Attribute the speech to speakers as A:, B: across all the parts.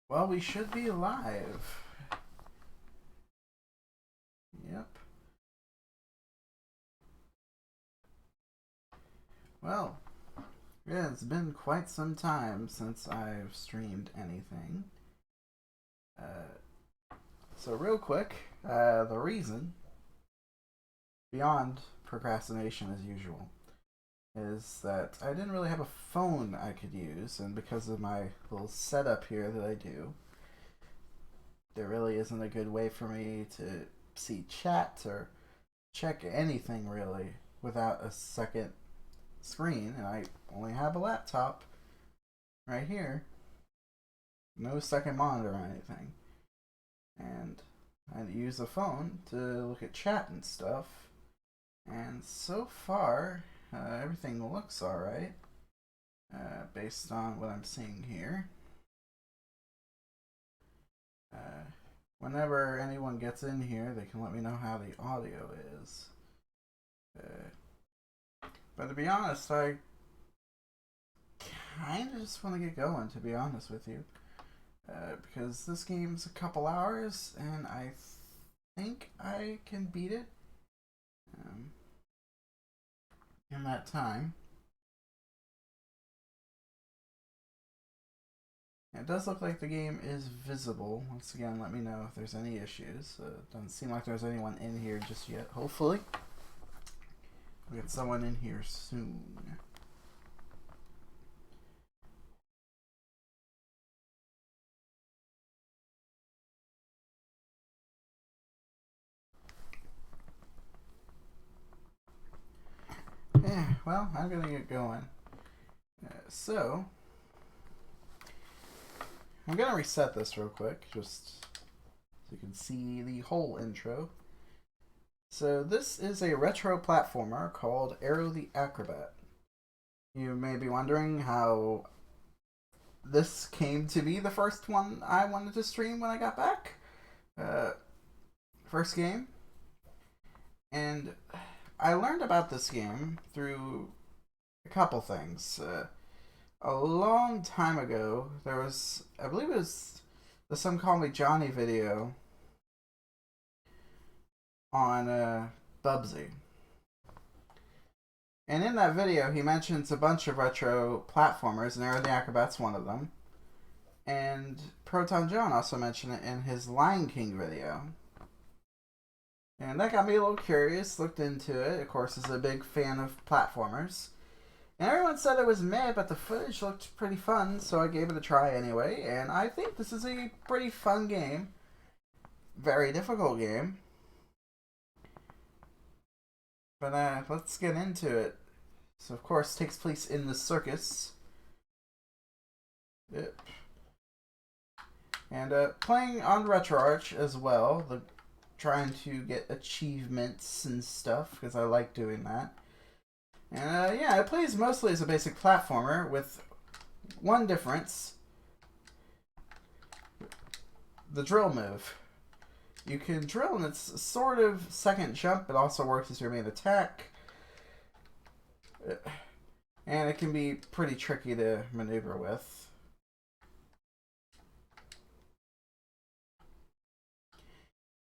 A: Well, we should be live. Yep. Well, yeah, it's been quite some time since I've streamed anything. So real quick, the reason, beyond procrastination as usual, is that I didn't really have a phone I could use, and because of my little setup here that I do, there really isn't a good way for me to see chat or check anything really without a second screen, and I only have a laptop right here. No second monitor or anything. And I use the phone to look at chat and stuff. And so far, everything looks alright, based on what I'm seeing here. Whenever anyone gets in here, they can let me know how the audio is. But to be honest, I kind of just want to get going, to be honest with you. Because this game's a couple hours, and I think I can beat it in that time. It does look like the game is visible. Once again, let me know if there's any issues. Doesn't seem like there's anyone in here just yet. Hopefully, we'll get someone in here soon. Yeah, well, I'm gonna get going. So, I'm gonna reset this real quick, just so you can see the whole intro. So this is a retro platformer called Aero the Acro-Bat. You may be wondering how this came to be the first one I wanted to stream when I got back. First game. And I learned about this game through a couple things. A long time ago, there was, I believe it was the Some Call Me Johnny video on Bubsy. And in that video, he mentions a bunch of retro platformers, and Aero the Acro-Bat's one of them. And Proton John also mentioned it in his Lion King video. And that got me a little curious, looked into it. Of course, is a big fan of platformers. And everyone said it was meh, but the footage looked pretty fun, so I gave it a try anyway. And I think this is a pretty fun game. Very difficult game. But let's get into it. So, of course, it takes place in the circus. Yep. And playing on RetroArch as well. Trying to get achievements and stuff, because I like doing that. And yeah, it plays mostly as a basic platformer with one difference. The drill move. You can drill and it's sort of second jump. It also works as your main attack. And it can be pretty tricky to maneuver with.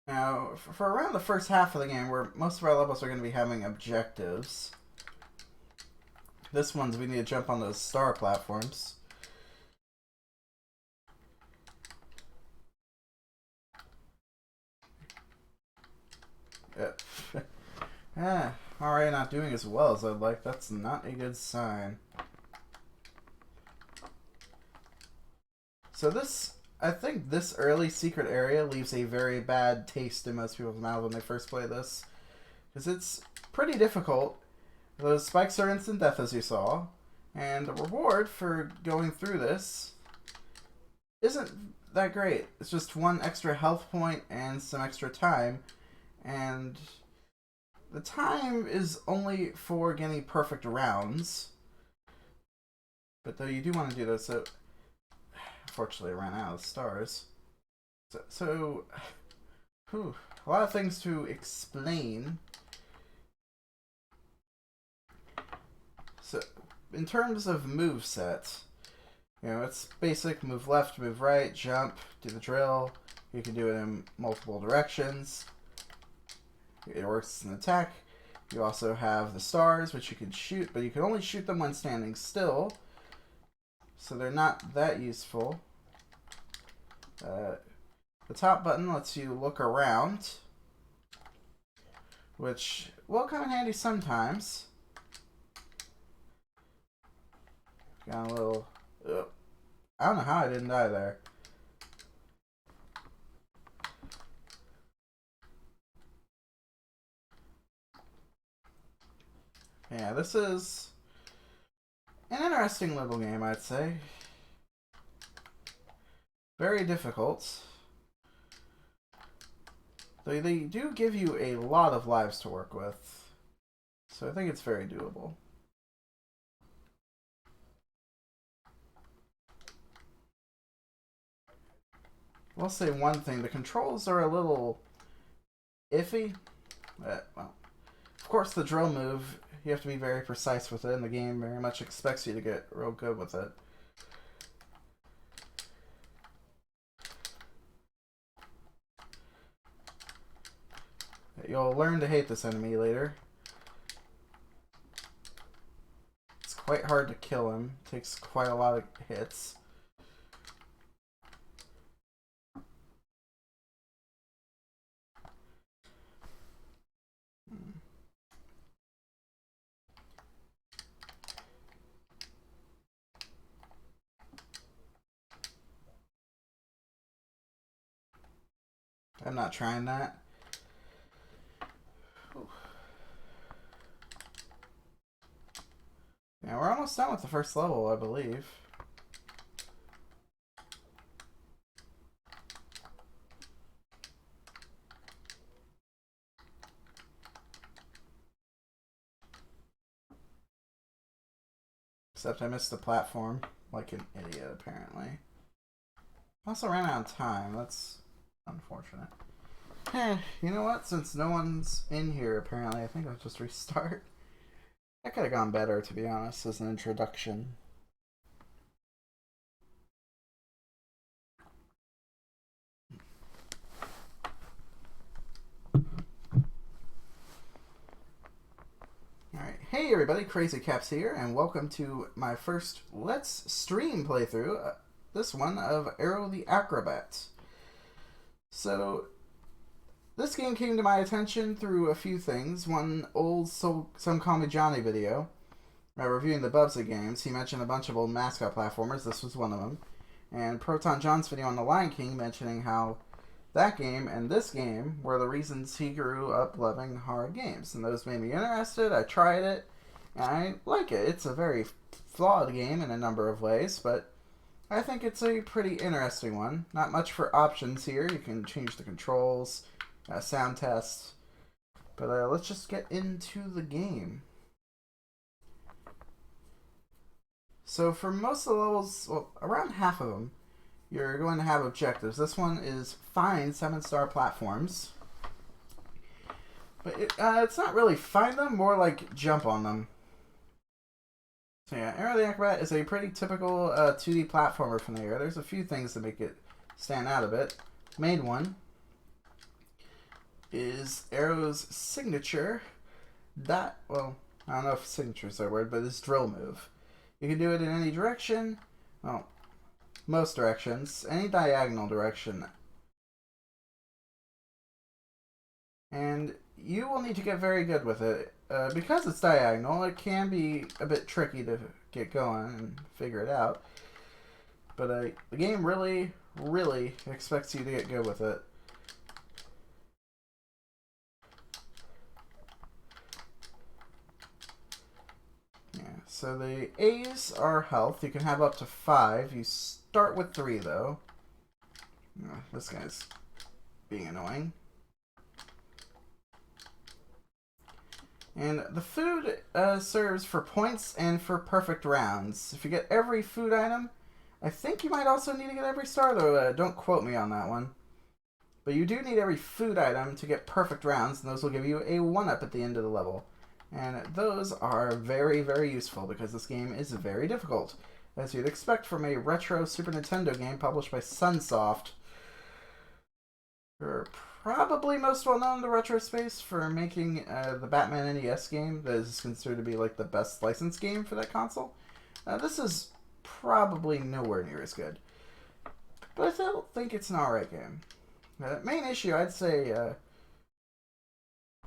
A: Now, for around the first half of the game, where most of our levels are going to be having objectives, this one's we need to jump on those star platforms. Alright, not doing as well as I'd like. That's not a good sign. So this, I think this early secret area leaves a very bad taste in most people's mouth when they first play this. Because it's pretty difficult. Those spikes are instant death, as you saw. And the reward for going through this isn't that great. It's just one extra health point and some extra time. And the time is only for getting perfect rounds. But though you do want to do this, so unfortunately I ran out of stars. So whew, a lot of things to explain. So in terms of movesets, You know, it's basic: move left, move right, jump, do the drill. You can do it in multiple directions. It works as an attack. You also have the stars, which you can shoot, but you can only shoot them when standing still, so they're not that useful. The top button lets you look around, which will come in handy sometimes. Got a little... I don't know how I didn't die there. Yeah, this is an interesting little game, I'd say. Very difficult. They do give you a lot of lives to work with, so I think it's very doable. I'll say one thing: the controls are a little iffy. Well, of course, the drill move, you have to be very precise with it, and the game very much expects you to get real good with it. You'll learn to hate this enemy later. It's quite hard to kill him. It takes quite a lot of hits. I'm not trying that. Yeah, we're almost done with the first level, I believe. Except I missed the platform like an idiot, apparently. Also ran out of time. That's unfortunate. You know what? Since no one's in here, apparently, I think I'll just restart. That could have gone better, to be honest, as an introduction. Alright, hey everybody, Crazy Caps here, and welcome to my first Let's Stream playthrough, this one of Aero the Acro-Bat. So, this game came to my attention through a few things. One old Some Call Me Johnny video, reviewing the Bubsy games. He mentioned a bunch of old mascot platformers. This was one of them. And Proton John's video on The Lion King mentioning how that game and this game were the reasons he grew up loving hard games. And those made me interested. I tried it, and I like it. It's a very flawed game in a number of ways, but I think it's a pretty interesting one. Not much for options here. You can change the controls, sound test, but let's just get into the game. So for most of the levels, well, around half of them, you're going to have objectives. This one is find 7-star platforms, but it's not really find them, more like jump on them. So yeah, Aero the Acro-Bat is a pretty typical 2D platformer from the era. There's a few things that make it stand out a bit. Main one is Aero's signature, well, I don't know if signature is that word, but it's drill move. You can do it in any direction, well, most directions, any diagonal direction. And you will need to get very good with it. Because it's diagonal, it can be a bit tricky to get going and figure it out. But the game really, really expects you to get good with it. So the A's are health. You can have up to 5. You start with 3, though. Oh, this guy's being annoying. And the food serves for points and for perfect rounds. If you get every food item, I think you might also need to get every star, though. Don't quote me on that one. But you do need every food item to get perfect rounds, and those will give you a 1-up at the end of the level. And those are very, very useful because this game is very difficult. as you'd expect from a retro Super Nintendo game published by Sunsoft. They're probably most well known in the retro space for making the Batman NES game that is considered to be like the best licensed game for that console. This is probably nowhere near as good, but I still think it's an alright game. The main issue, I'd say,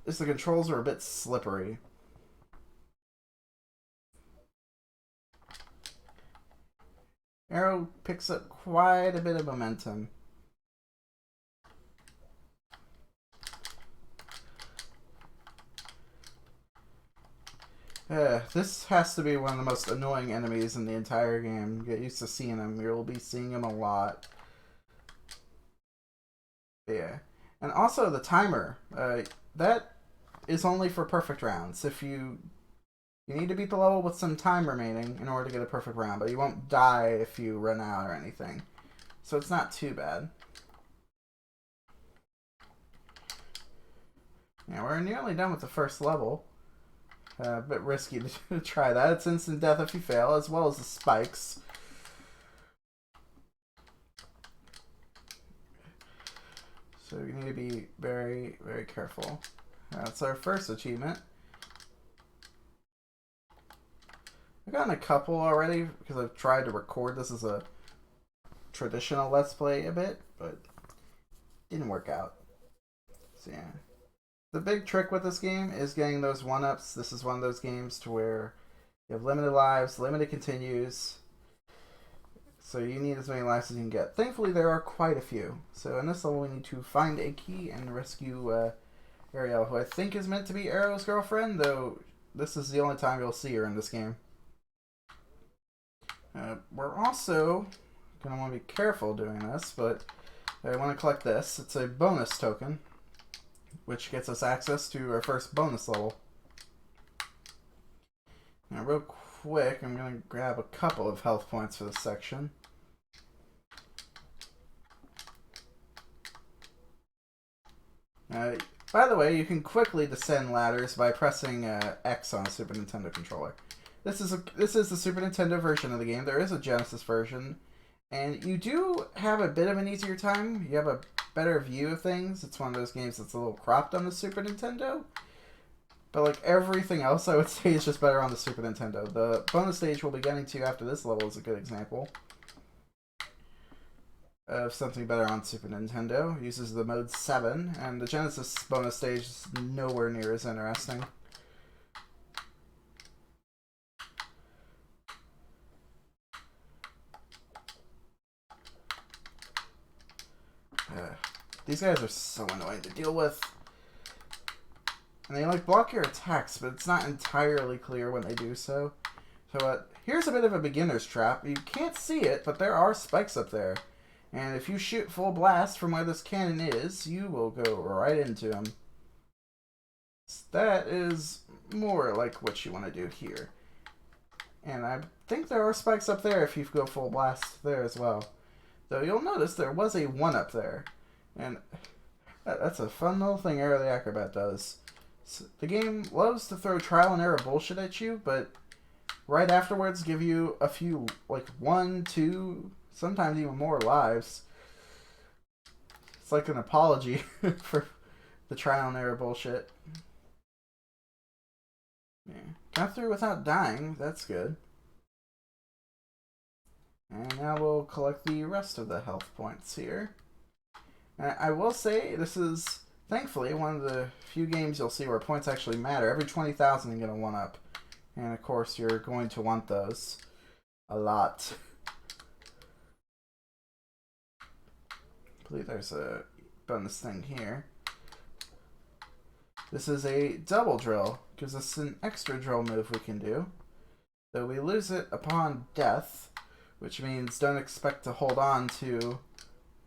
A: is the controls are a bit slippery. Aero picks up quite a bit of momentum. This has to be one of the most annoying enemies in the entire game. Get used to seeing them. You'll be seeing them a lot. Yeah. And also the timer. That is only for perfect rounds. If you need to beat the level with some time remaining in order to get a perfect round, but you won't die if you run out or anything. So it's not too bad. Yeah, we're nearly done with the first level. A bit risky to try that. It's instant death if you fail, as well as the spikes. So you need to be very, very careful. That's our first achievement. I've gotten a couple already because I've tried to record this as a traditional Let's Play a bit, but didn't work out. So yeah. The big trick with this game is getting those 1-ups. This is one of those games to where you have limited lives, limited continues, so you need as many lives as you can get. Thankfully, there are quite a few. So in this level, we need to find a key and rescue Ariel, who I think is meant to be Aero's girlfriend, though this is the only time you'll see her in this game. We're also going to want to be careful doing this, but I want to collect this. It's a bonus token, which gets us access to our first bonus level. Now, real quick, I'm going to grab a couple of health points for this section. By the way, you can quickly descend ladders by pressing X on a Super Nintendo controller. This is the Super Nintendo version of the game. There is a Genesis version, and you do have a bit of an easier time. You have a better view of things. It's one of those games that's a little cropped on the Super Nintendo. But like everything else, I would say is just better on the Super Nintendo. The bonus stage we'll be getting to after this level is a good example of something better on Super Nintendo. It uses the mode 7, and the Genesis bonus stage is nowhere near as interesting. These guys are so annoying to deal with. And they like block your attacks, but it's not entirely clear when they do so. So here's a bit of a beginner's trap. You can't see it, but there are spikes up there. And if you shoot full blast from where this cannon is, you will go right into them. That is more like what you want to do here. And I think there are spikes up there if you go full blast there as well. Though you'll notice there was a 1-up there. And that's a fun little thing Aero the Acro-Bat does. So the game loves to throw trial and error bullshit at you, but right afterwards give you a few, like 1, 2, sometimes even more lives. It's like an apology for the trial and error bullshit. Yeah. Got through without dying, that's good. And now we'll collect the rest of the health points here. I will say, this is, thankfully, one of the few games you'll see where points actually matter. Every 20,000 you get a 1-up. And of course, you're going to want those a lot. I believe there's a bonus thing here. This is a double drill. Gives us an extra drill move we can do. Though we lose it upon death, which means don't expect to hold on to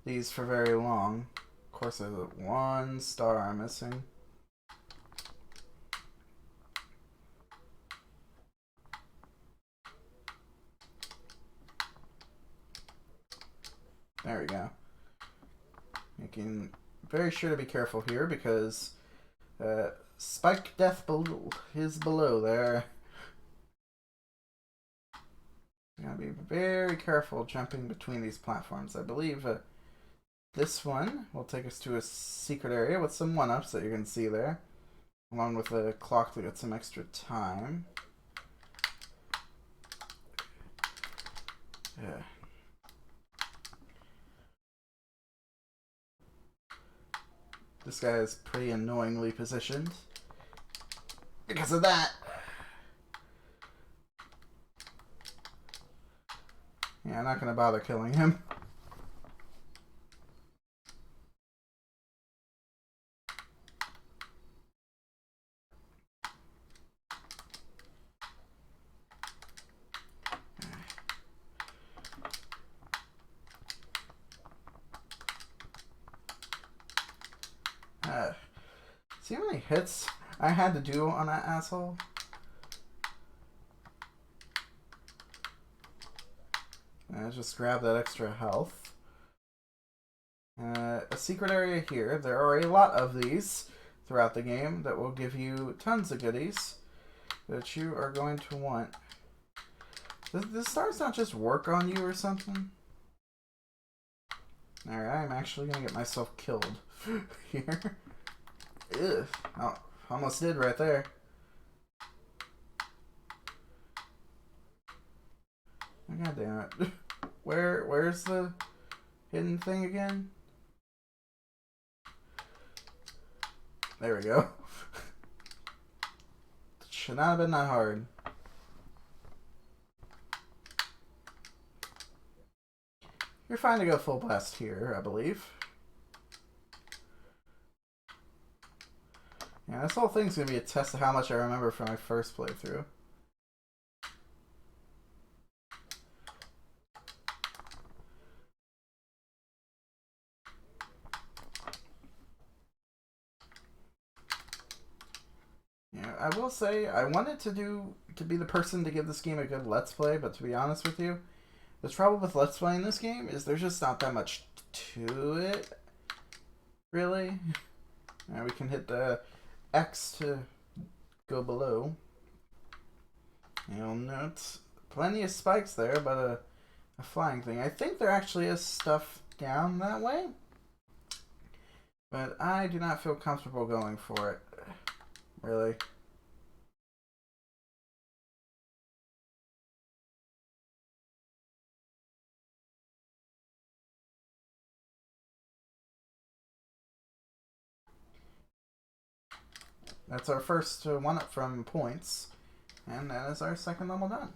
A: these for very long. Of course, there's 1 star missing. There we go. Making very sure to be careful here because spike death is below there. Gotta be very careful jumping between these platforms. I believe this one will take us to a secret area with some 1-ups that you can see there, along with a clock to get some extra time. Yeah. This guy is pretty annoyingly positioned because of that. Yeah, I'm not going to bother killing him. See how many hits I had to do on that asshole? Just grab that extra health. A secret area here. There are a lot of these throughout the game that will give you tons of goodies that you are going to want. Does the stars not just work on you or something? Alright, I'm actually going to get myself killed here. Ugh. Oh, almost did right there. God damn it. Where's the hidden thing again? There we go. Should not have been that hard. You're fine to go full blast here, I believe. Yeah, this whole thing's gonna be a test of how much I remember from my first playthrough. Yeah, I will say I wanted to be the person to give this game a good let's play, but to be honest with you, the trouble with let's playing this game is there's just not that much to it, really. Now we can hit the X to go below. You'll note plenty of spikes there, but a flying thing. I think there actually is stuff down that way, but I do not feel comfortable going for it, really. That's our first 1-up from points, and that is our second level done.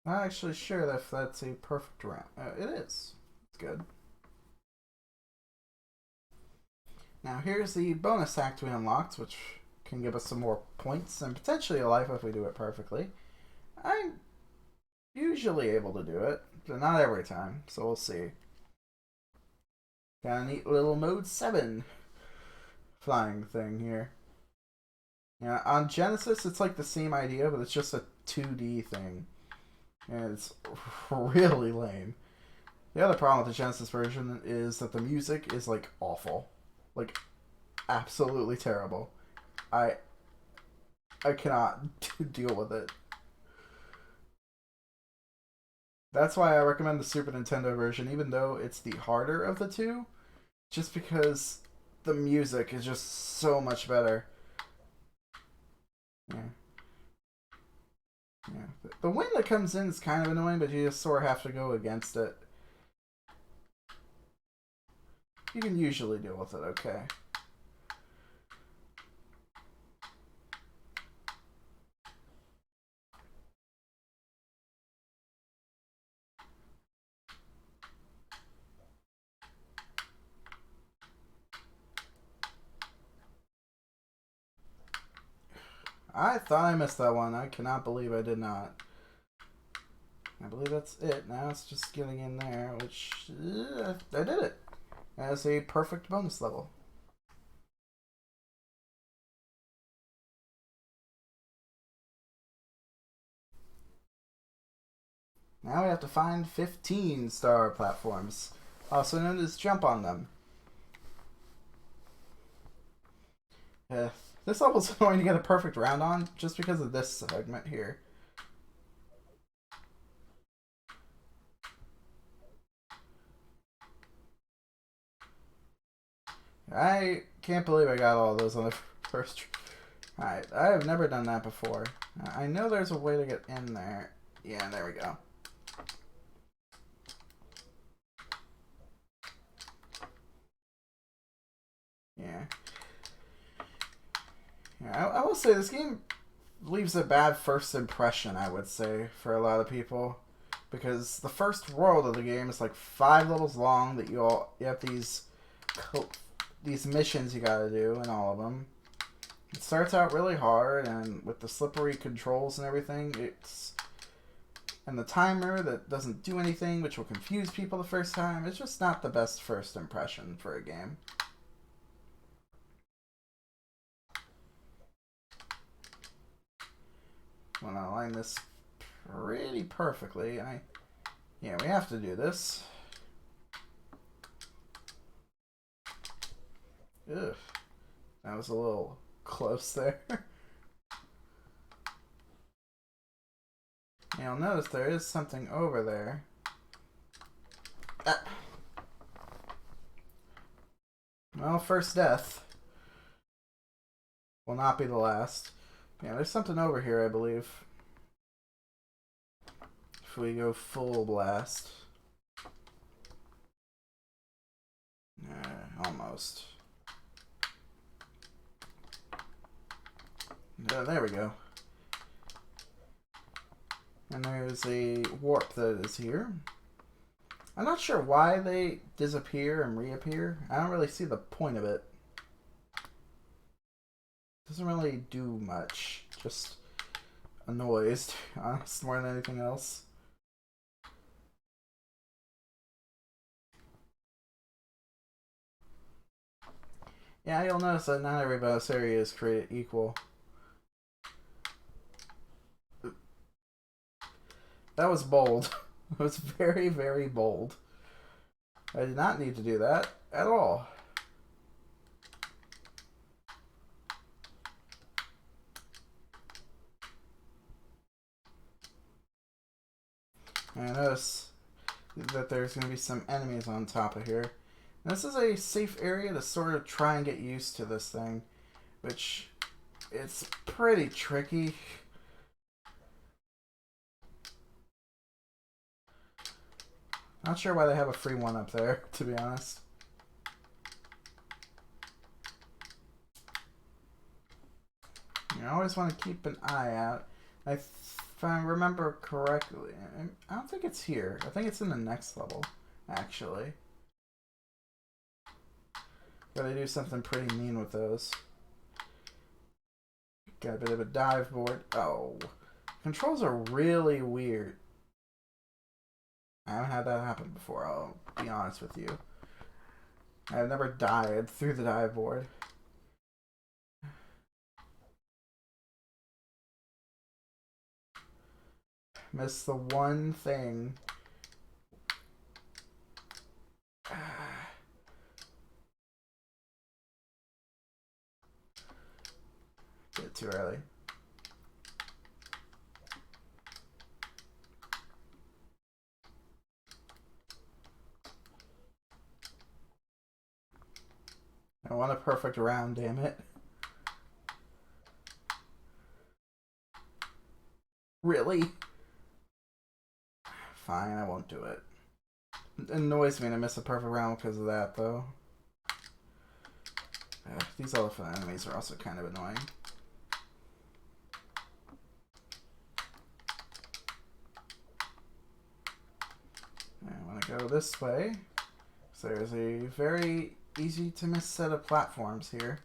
A: Not actually sure if that's a perfect round. It is. It's good. Now here's the bonus act we unlocked, which can give us some more points and potentially a life if we do it perfectly. I'm usually able to do it, but not every time, so we'll see. Got a neat little mode 7 flying thing here. Yeah, on Genesis it's like the same idea, but it's just a 2D thing. And it's really lame. The other problem with the Genesis version is that the music is like awful. Like absolutely terrible. I cannot deal with it. That's why I recommend the Super Nintendo version, even though it's the harder of the two, just because the music is just so much better. Yeah. Yeah. The wind that comes in is kind of annoying, but you just sort of have to go against it. You can usually deal with it okay. I thought I missed that one. I cannot believe I did not. I believe that's it. Now it's just getting in there, which I did it. As a perfect bonus level. Now we have to find 15 star platforms, also known as jump on them. This level's going to get a perfect round on just because of this segment here. I can't believe I got all those on the first. Alright, I have never done that before. I know there's a way to get in there. Yeah, there we go. Yeah. I will say this game leaves a bad first impression, I would say, for a lot of people. Because the first world of the game is like 5 levels long that you have these missions you gotta do, and all of them. It starts out really hard, and with the slippery controls and everything, and the timer that doesn't do anything, which will confuse people the first time. It's just not the best first impression for a game. I want to align this pretty perfectly. Yeah, we have to do this. Ugh, that was a little close there. You'll notice there is something over there. Ah. Well, first death will not be the last. Yeah, there's something over here, I believe. If we go full blast. Almost. There we go. And there's a warp that is here. I'm not sure why they disappear and reappear. I don't really see the point of it. Doesn't really do much. Just annoys, to be honest, more than anything else. Yeah, you'll notice that not every boss area is created equal. That was bold. It was very, very bold. I did not need to do that at all. And I notice that there's going to be some enemies on top of here. This is a safe area to sort of try and get used to this thing, which it's pretty tricky. Not sure why they have a free one up there, to be honest. You always want to keep an eye out. If I remember correctly, I don't think it's here. I think it's in the next level, actually. But they do something pretty mean with those. Got a bit of a dive board. Oh. Controls are really weird. I haven't had that happen before, I'll be honest with you. I've never died through the dive board. Missed the one thing. Bit too early. I want a perfect round, damn it. Really? Fine, I won't do it. It annoys me to miss a perfect round because of that, though. These elephant enemies are also kind of annoying. I want to go this way. So there's a very easy to miss set of platforms here.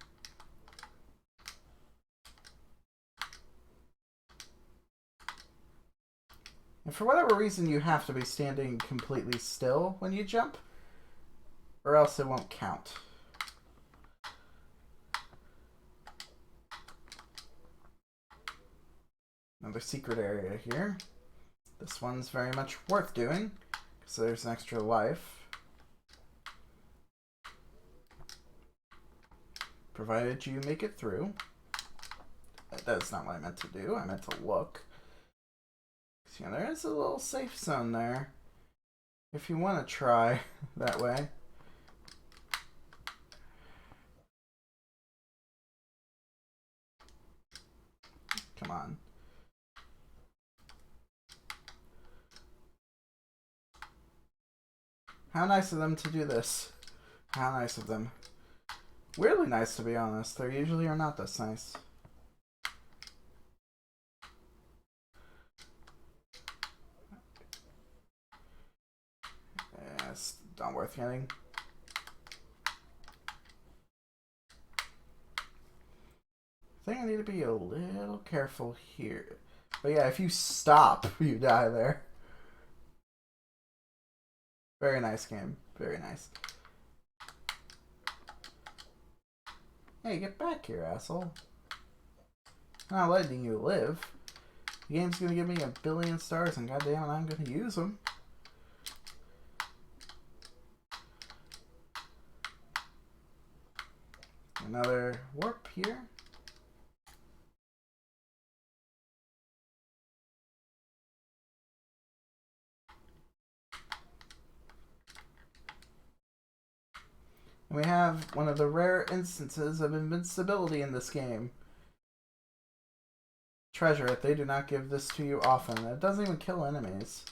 A: And for whatever reason, you have to be standing completely still when you jump, or else it won't count. Another secret area here. This one's very much worth doing, so there's an extra life. Provided you make it through. That's not what I meant to do. I meant to look. You know, there is a little safe zone there. If you want to try that way. Come on. How nice of them to do this. How nice of them. Weirdly nice, to be honest. They usually are not this nice. Yeah, it's not worth getting. I think I need to be a little careful here. But yeah, if you stop, you die there. Very nice game. Very nice. Hey, get back here, asshole. I'm not letting you live. The game's gonna give me 1 billion stars, and goddamn it, I'm gonna use them. Another warp here. And we have one of the rare instances of invincibility in this game. Treasure it. They do not give this to you often. It doesn't even kill enemies.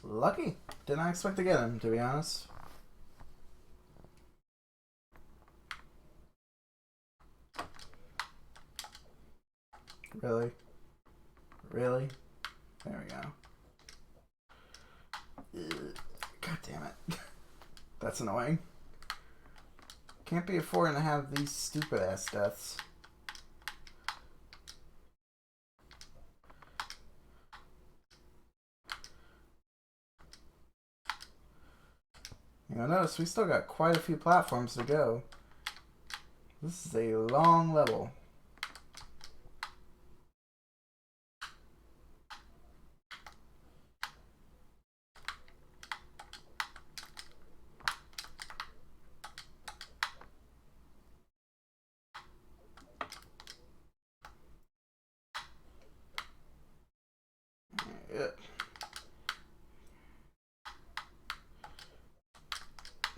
A: Lucky. Did not expect to get him, to be honest. Really? Really? There we go. God damn it. That's annoying. Can't be affording to have these stupid ass deaths. You'll notice we still got quite a few platforms to go. This is a long level.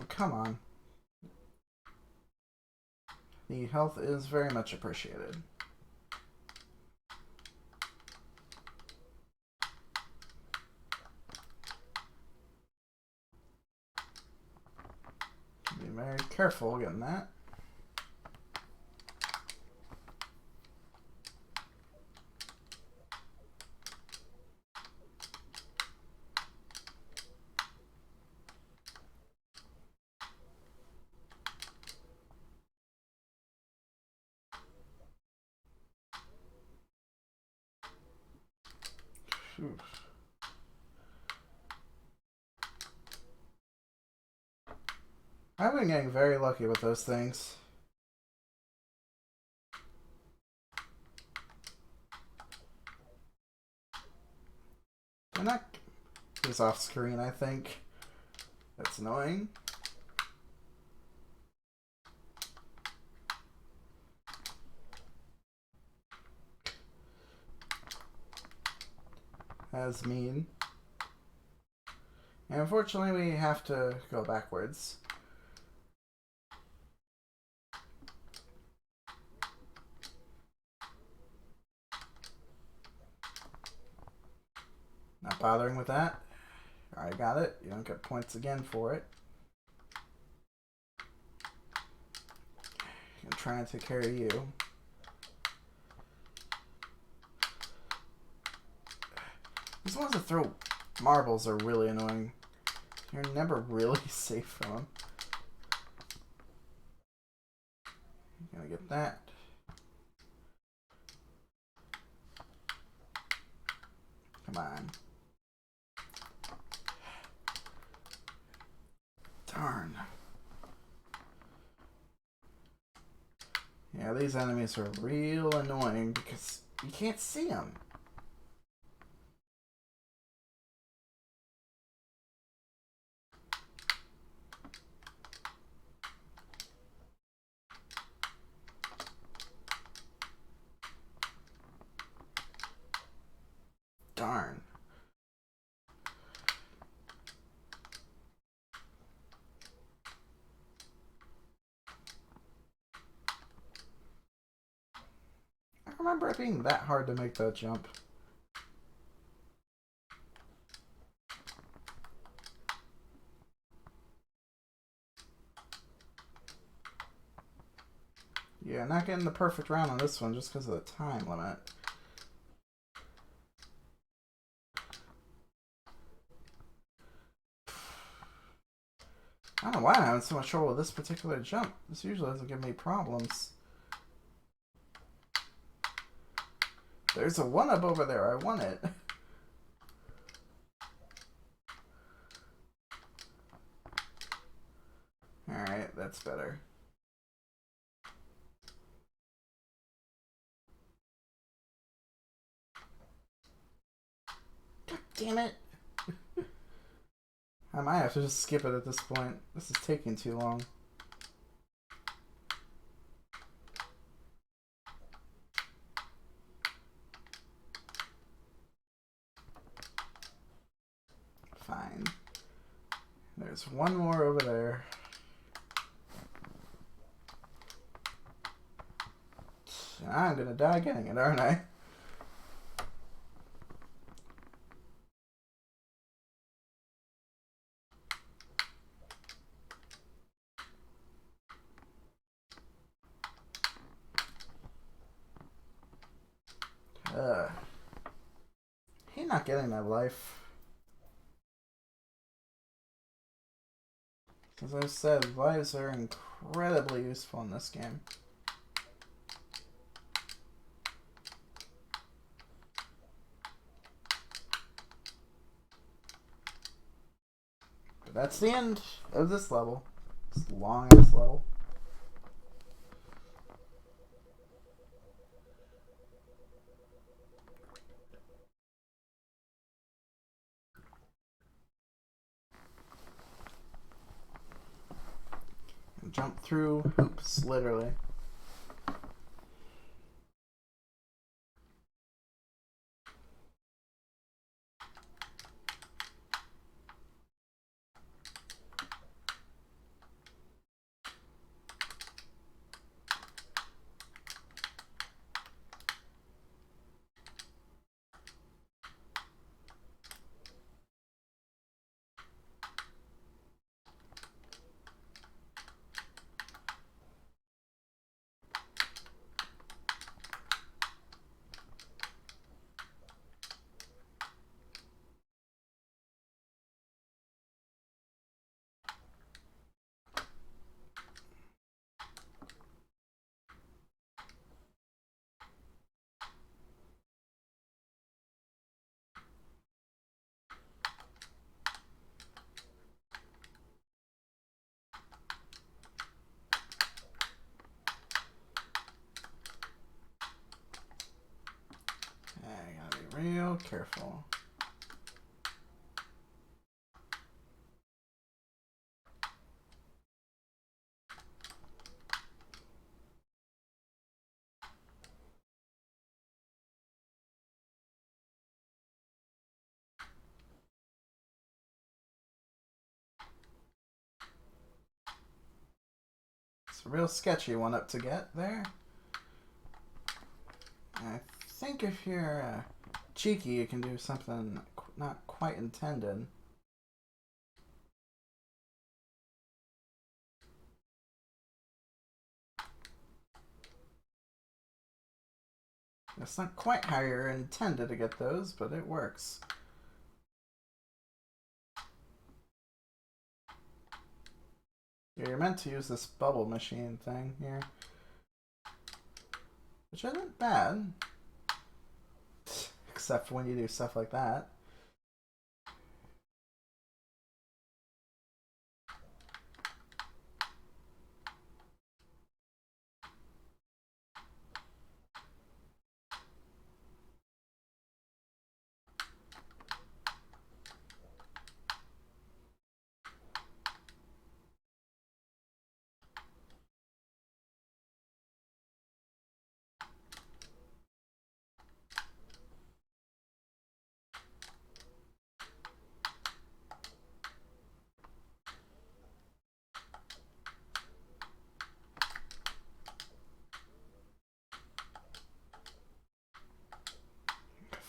A: Come on. The health is very much appreciated. Be very careful getting that. Oof. I've been getting very lucky with those things. They're not... He's off screen, I think. That's annoying. That's mean. And unfortunately, we have to go backwards. Not bothering with that. Alright, got it. You don't get points again for it. I'm trying to take care of you. These ones that throw marbles are really annoying. You're never really safe from them. You're gonna get that. Come on. Darn. Yeah, these enemies are real annoying because you can't see them. Darn. I remember it being that hard to make that jump. Yeah, not getting the perfect round on this one just because of the time limit. I don't know why I'm having so much trouble with this particular jump. This usually doesn't give me problems. There's a 1-up over there. I want it. Alright, that's better. God damn it. I might have to just skip it at this point. This is taking too long. Fine. There's one more over there. I'm gonna die getting it, aren't I? He's not getting that life. As I said, lives are incredibly useful in this game. But that's the end of this level. This long ass level. Jump through hoops, literally. I gotta be real careful. It's a real sketchy one up to get there. I think if you're cheeky, you can do something not quite intended. It's not quite how you're intended to get those, but it works. Yeah, you're meant to use this bubble machine thing here. Which isn't bad. Except when you do stuff like that.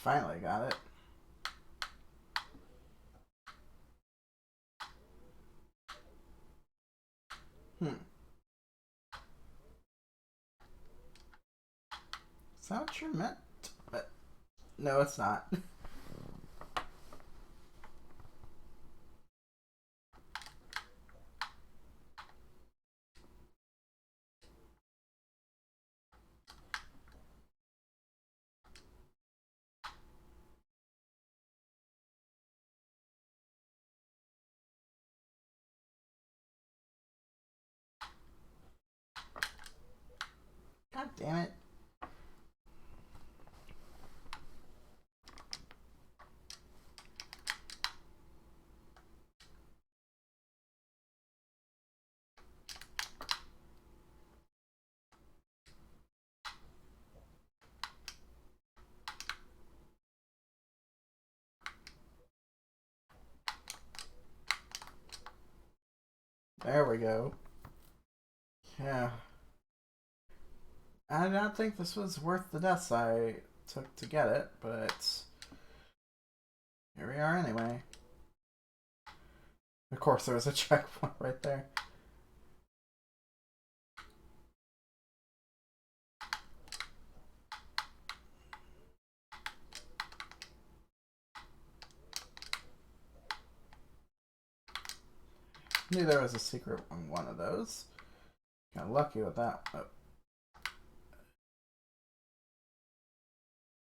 A: finally got it. Is that what you're meant? No, it's not. God damn it. There we go. Yeah. I don't think this was worth the deaths I took to get it, but here we are anyway. Of course, there was a checkpoint right there. Knew there was a secret on one of those. Got lucky with that. Oh.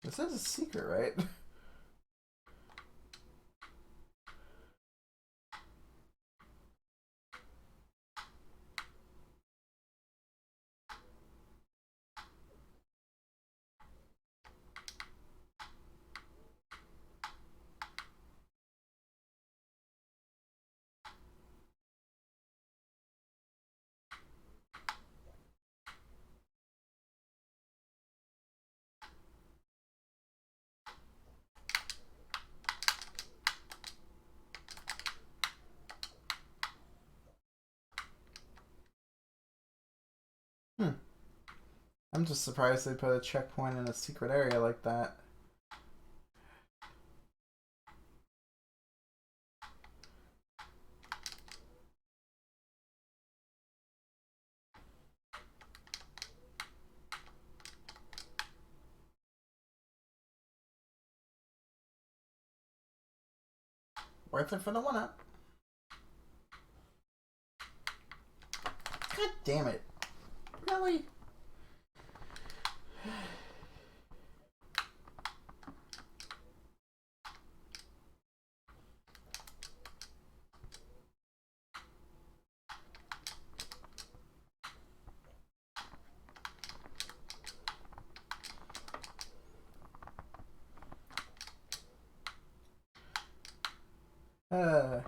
A: This is a secret, right? I'm just surprised they put a checkpoint in a secret area like that. Worth it for the 1-up. God damn it. Really? Uh...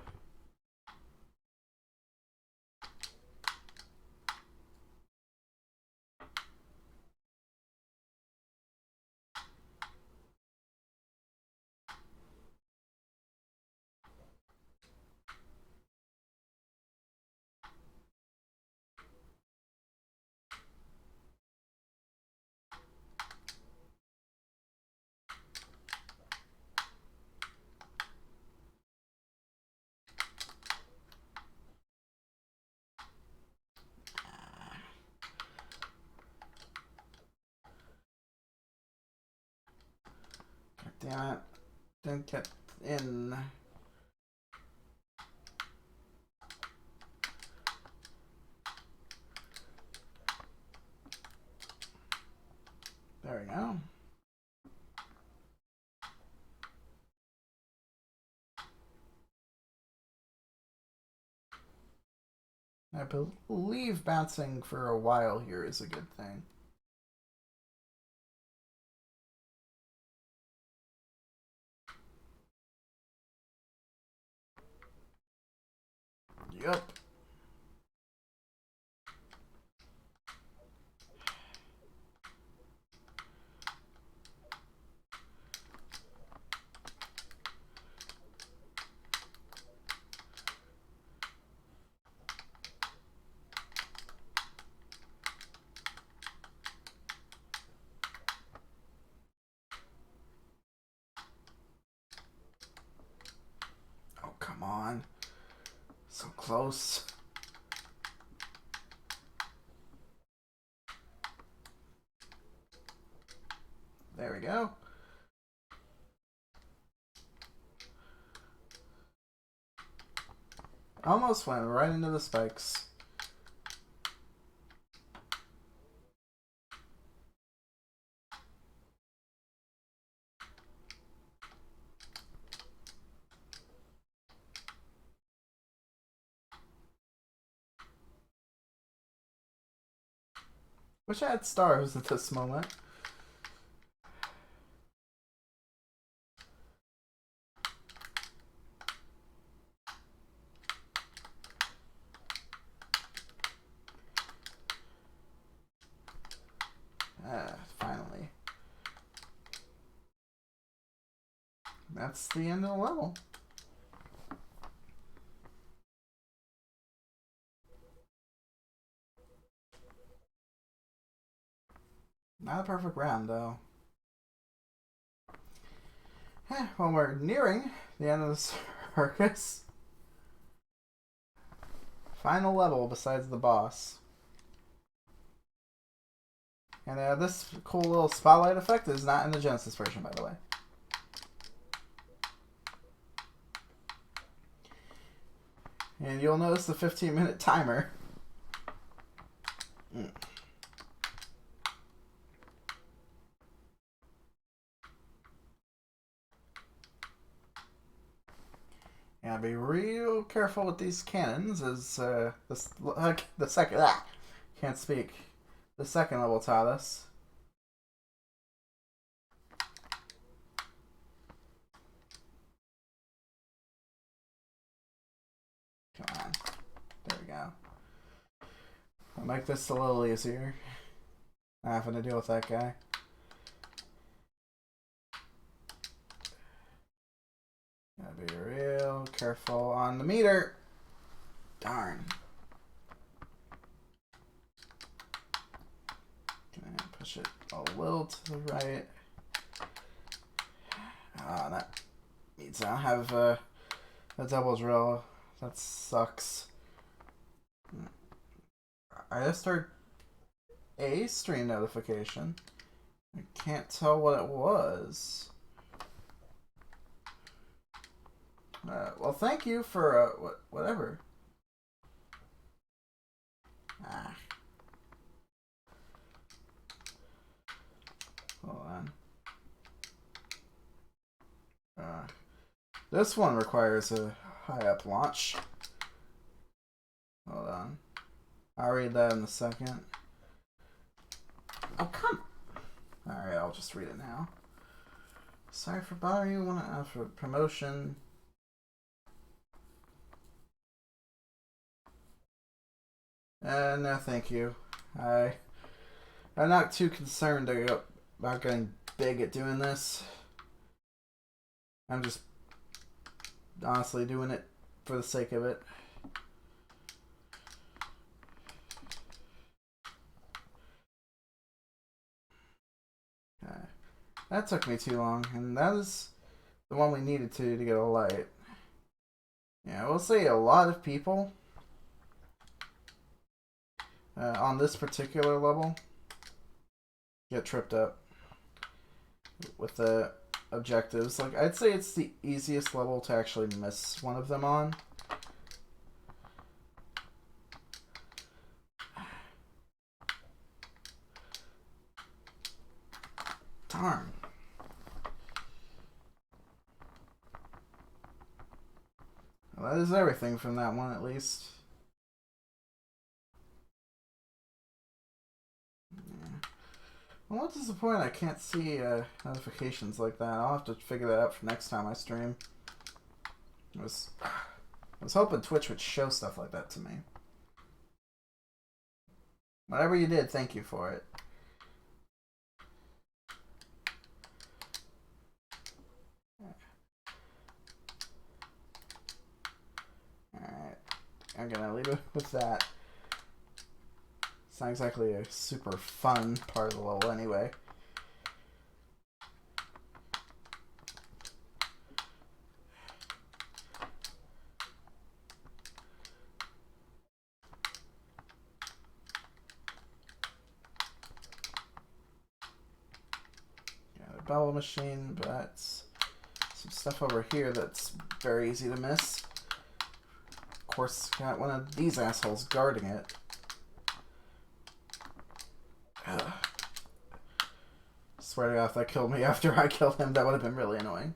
A: Damn it. Didn't get in. There we go. I believe bouncing for a while here is a good thing. Yup. So close. There we go. Almost went right into the spikes. Wish I had stars at this moment. Finally. That's the end of the level. Not a perfect round, though. Well, we're nearing the end of the circus. Final level besides the boss. And this cool little spotlight effect is not in the Genesis version, by the way. And you'll notice the 15-minute timer. Yeah, be real careful with these cannons, as the second... can't speak. The second level taught us. Come on. There we go. I'll make this a little easier. Not having to deal with that guy. Gotta be real careful on the meter. Darn. Gonna push it a little to the right. That means I don't have a double drill. That sucks. I just heard a stream notification. I can't tell what it was. Well, thank you for whatever. Hold on. This one requires a high up launch. Hold on. I'll read that in a second. Oh, come. Alright, I'll just read it now. Sorry for bothering you. Want to ask for promotion. No, thank you. I'm not too concerned about getting big at doing this. I'm just honestly doing it for the sake of it. That took me too long, and that is the one we needed to get a light. Yeah, we'll say a lot of people on this particular level get tripped up with the objectives. Like, I'd say it's the easiest level to actually miss one of them on. Darn. Well, that is everything from that one, at least. Well, what is the point? I can't see notifications like that. I'll have to figure that out for next time I stream. I was hoping Twitch would show stuff like that to me. Whatever you did, thank you for it. Alright. I'm gonna leave it with that. It's not exactly a super fun part of the level anyway. bubble machine, but some stuff over here that's very easy to miss. Of course, got one of these assholes guarding it. Ugh. Swear to God, if that killed me after I killed him, that would have been really annoying.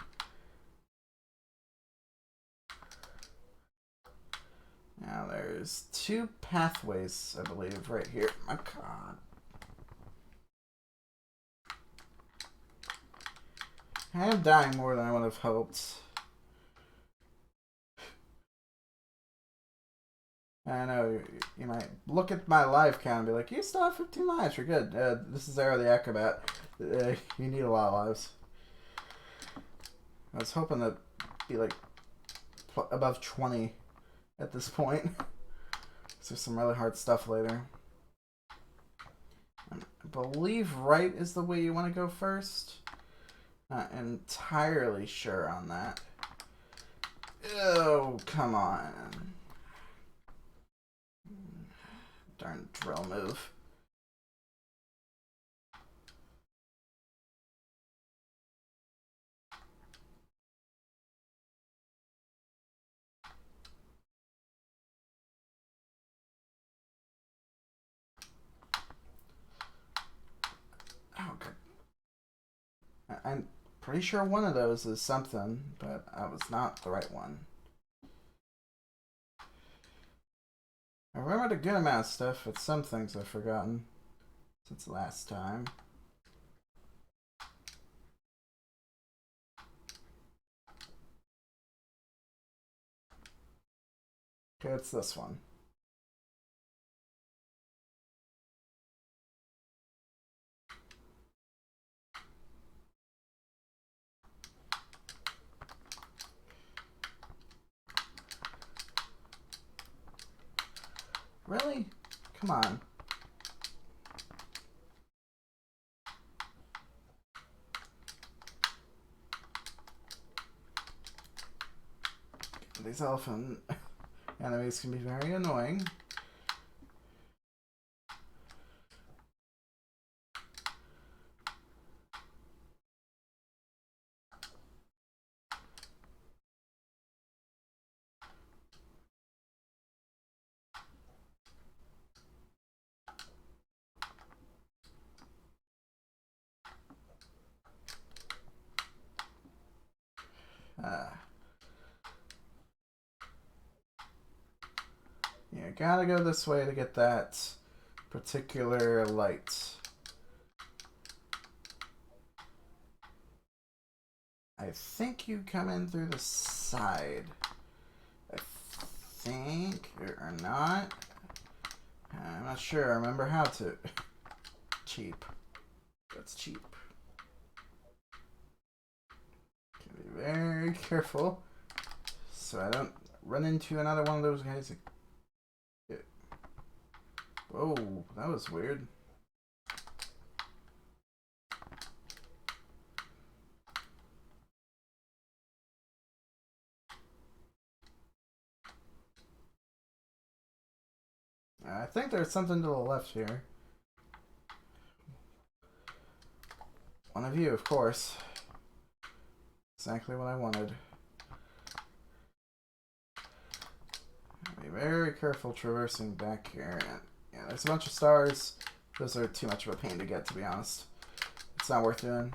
A: Now there's 2 pathways, I believe, right here. My God. I am dying more than I would have hoped. I know you might look at my life count and be like, you still have 15 lives, you're good. This is Aero the Acro-Bat. You need a lot of lives. I was hoping to be like above 20 at this point. There's some really hard stuff later. I believe right is the way you want to go first. Not entirely sure on that. Oh, come on. Darn drill move. Oh, God. I'm pretty sure one of those is something, but I was not the right one. I remembered a good amount of stuff, but some things I've forgotten since last time. Okay, it's this one. Really? Come on. These elephant enemies can be very annoying. Yeah, gotta go this way to get that particular light. I think you come in through the side. I think, or not. I'm not sure. I remember how to. Cheap. That's cheap. Be very careful so I don't run into another one of those guys. Whoa, that was weird. I think there's something to the left here. One of you, of course. Exactly what I wanted. Be very careful traversing back here. And, yeah, there's a bunch of stars. Those are too much of a pain to get, to be honest. It's not worth doing.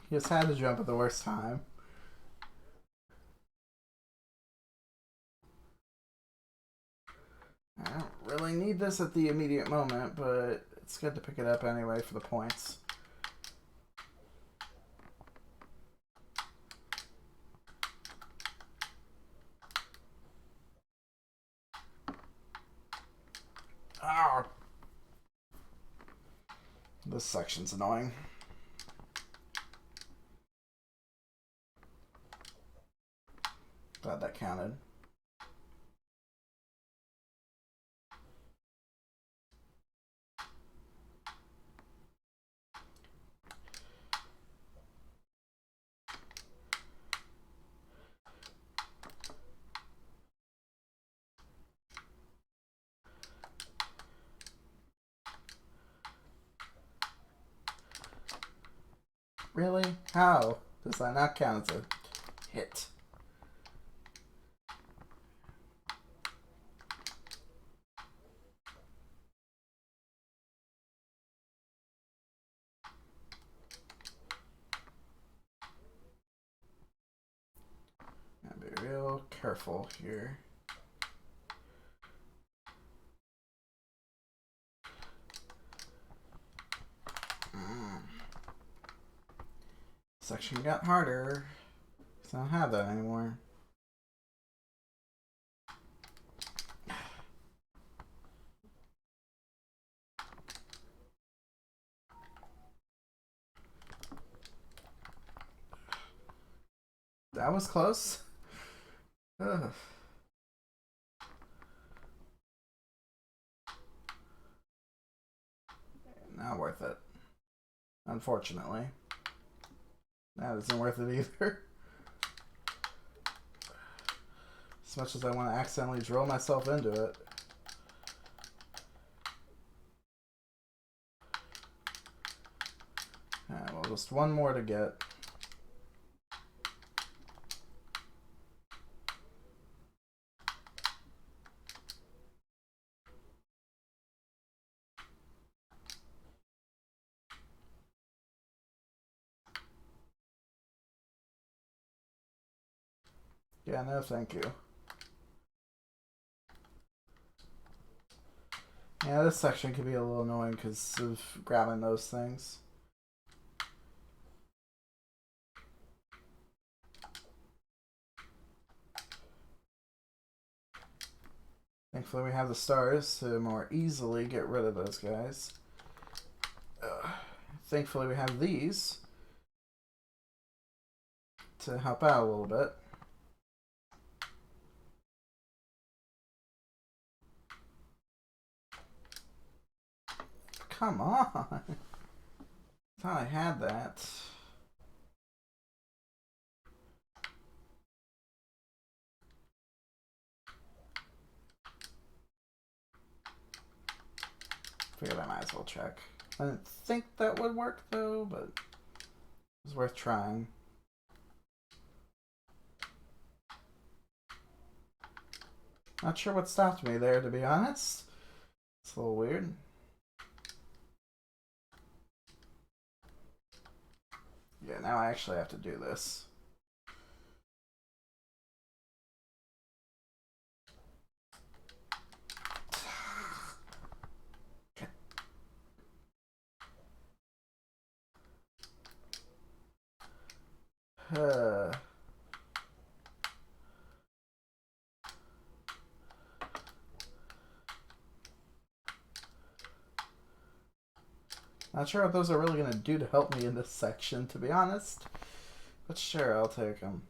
A: He just had to jump at the worst time. I don't really need this at the immediate moment, but it's good to pick it up anyway for the points. Oh. This section's annoying. Glad that counted. Really? How? Does that not count as a hit? Gotta be real careful here. Section got harder. I don't have that anymore. That was close. Ugh. Not worth it. Unfortunately. That isn't worth it either. As much as I want to accidentally drill myself into it. Alright, well, just one more to get. Yeah, no thank you. Yeah, this section could be a little annoying because of grabbing those things. Thankfully we have the stars to more easily get rid of those guys. Thankfully we have these to help out a little bit. Come on! I thought I had that. Figured I might as well check. I didn't think that would work though, but it was worth trying. Not sure what stopped me there, to be honest. It's a little weird. Yeah, now I actually have to do this. Not sure what those are really going to do to help me in this section, to be honest. But sure, I'll take them.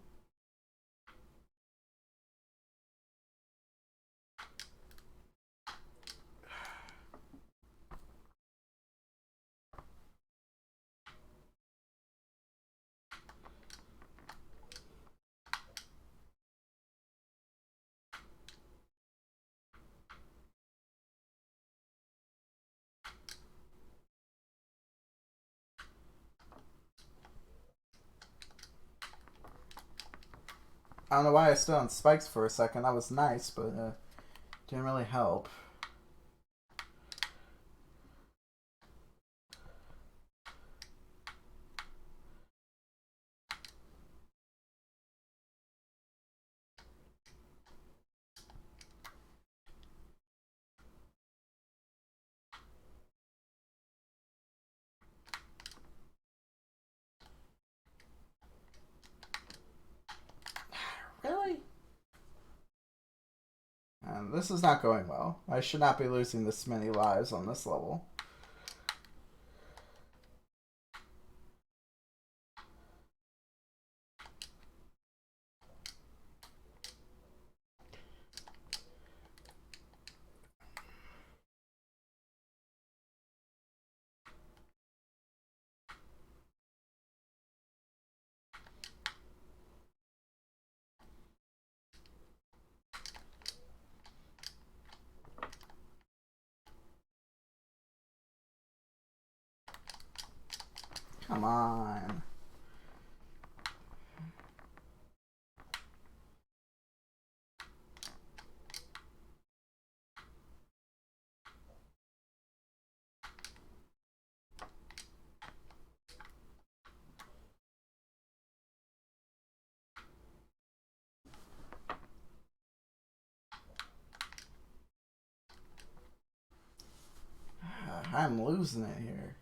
A: I don't know why I stood on spikes for a second. That was nice, but didn't really help. Really? And this is not going well. I should not be losing this many lives on this level. Come on. I'm losing it here.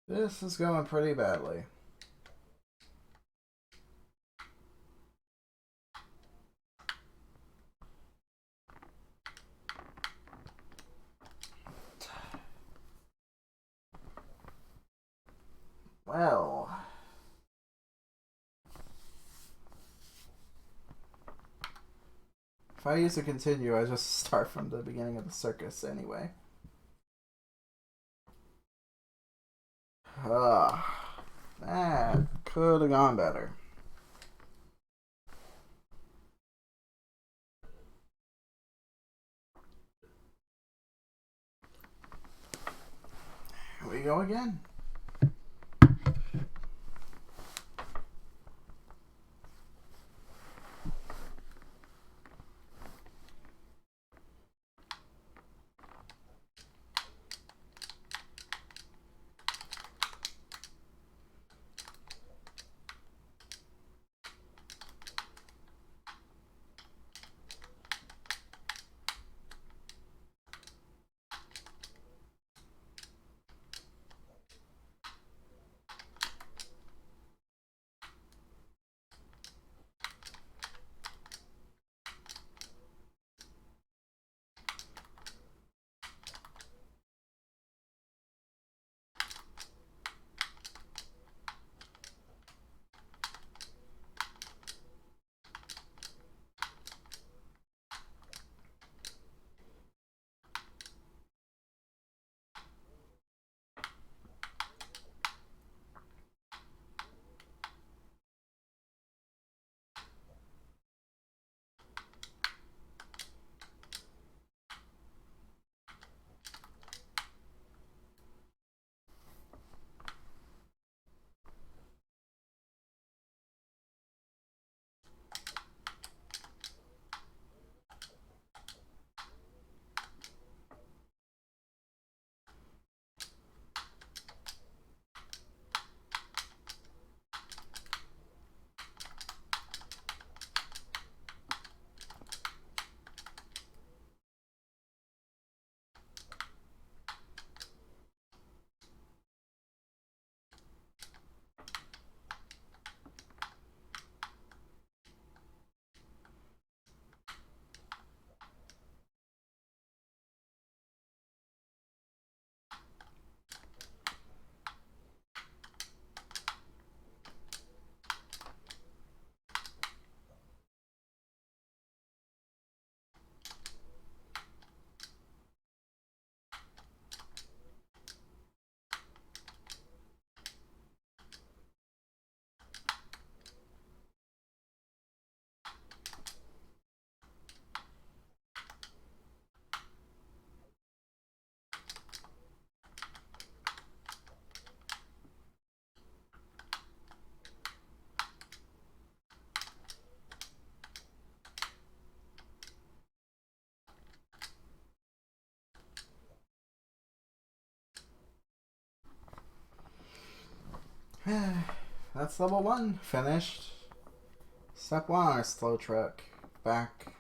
A: This is going pretty badly. Well, if I use to continue, I just start from the beginning of the circus anyway. That could have gone better. Here we go again. That's level 1 finished. Step 1, our slow truck. Back.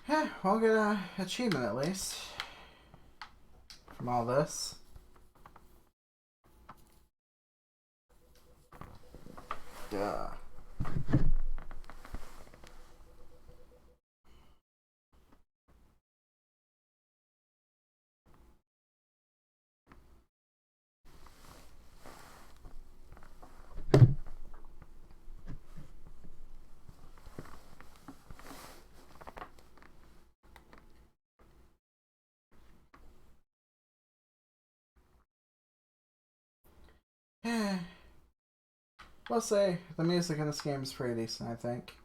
A: Yeah, I'll get an achievement at least from all this. Duh. We'll say the music in this game is pretty decent, I think.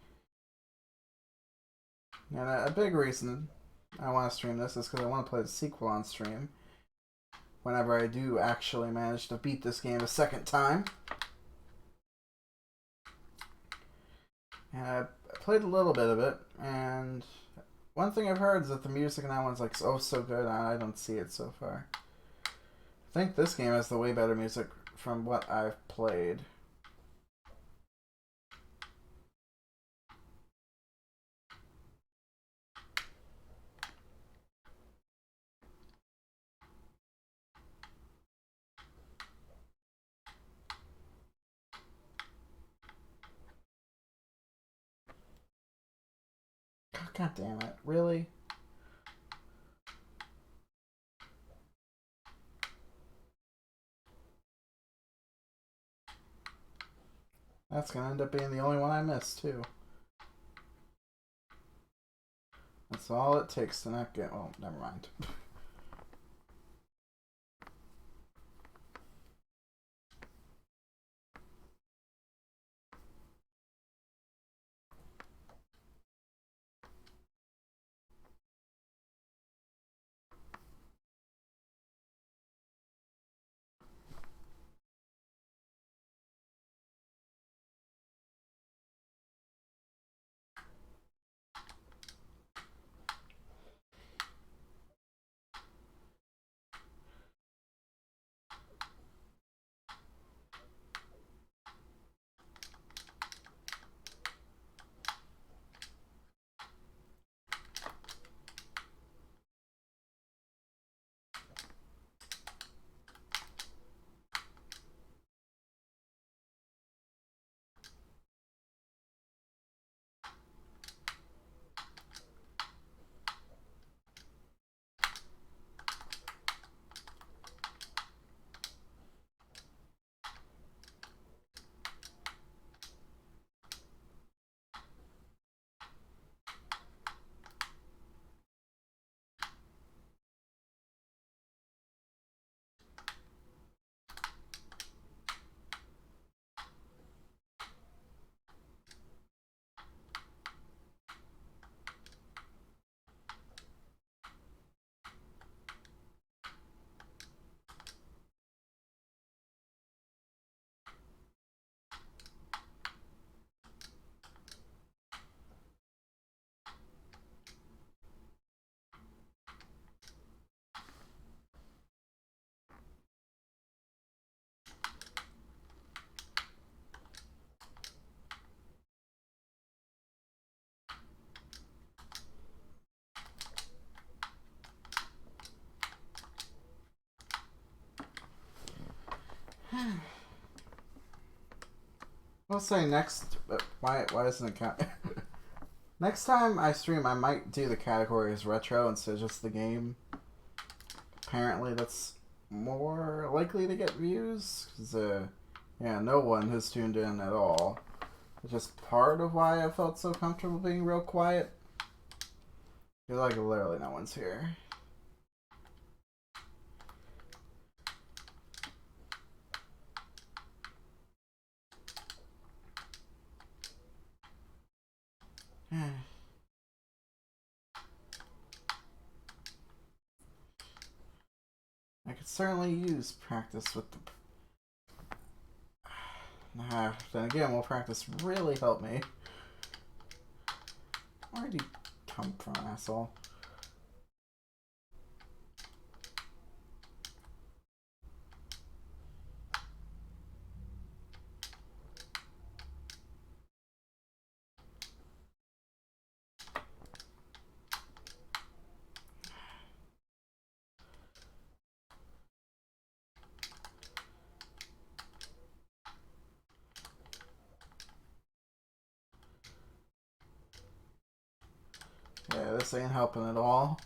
A: And a big reason I want to stream this is because I want to play the sequel on stream whenever I do actually manage to beat this game a second time. And I played a little bit of it, and one thing I've heard is that the music in that one's like so good, and I don't see it so far. I think this game has the way better music from what I've played. God damn it, really? That's gonna end up being the only one I missed, too. That's all it takes to not get... Oh, never mind. I'll say next... Why isn't it count? Next time I stream, I might do the categories retro instead of just the game. Apparently that's more likely to get views. Because, yeah, no one has tuned in at all. It's just part of why I felt so comfortable being real quiet. Because, like, literally no one's here. I could certainly use practice with the... then again, will practice really help me? Where'd you come from, asshole? Yeah, this ain't helping at all.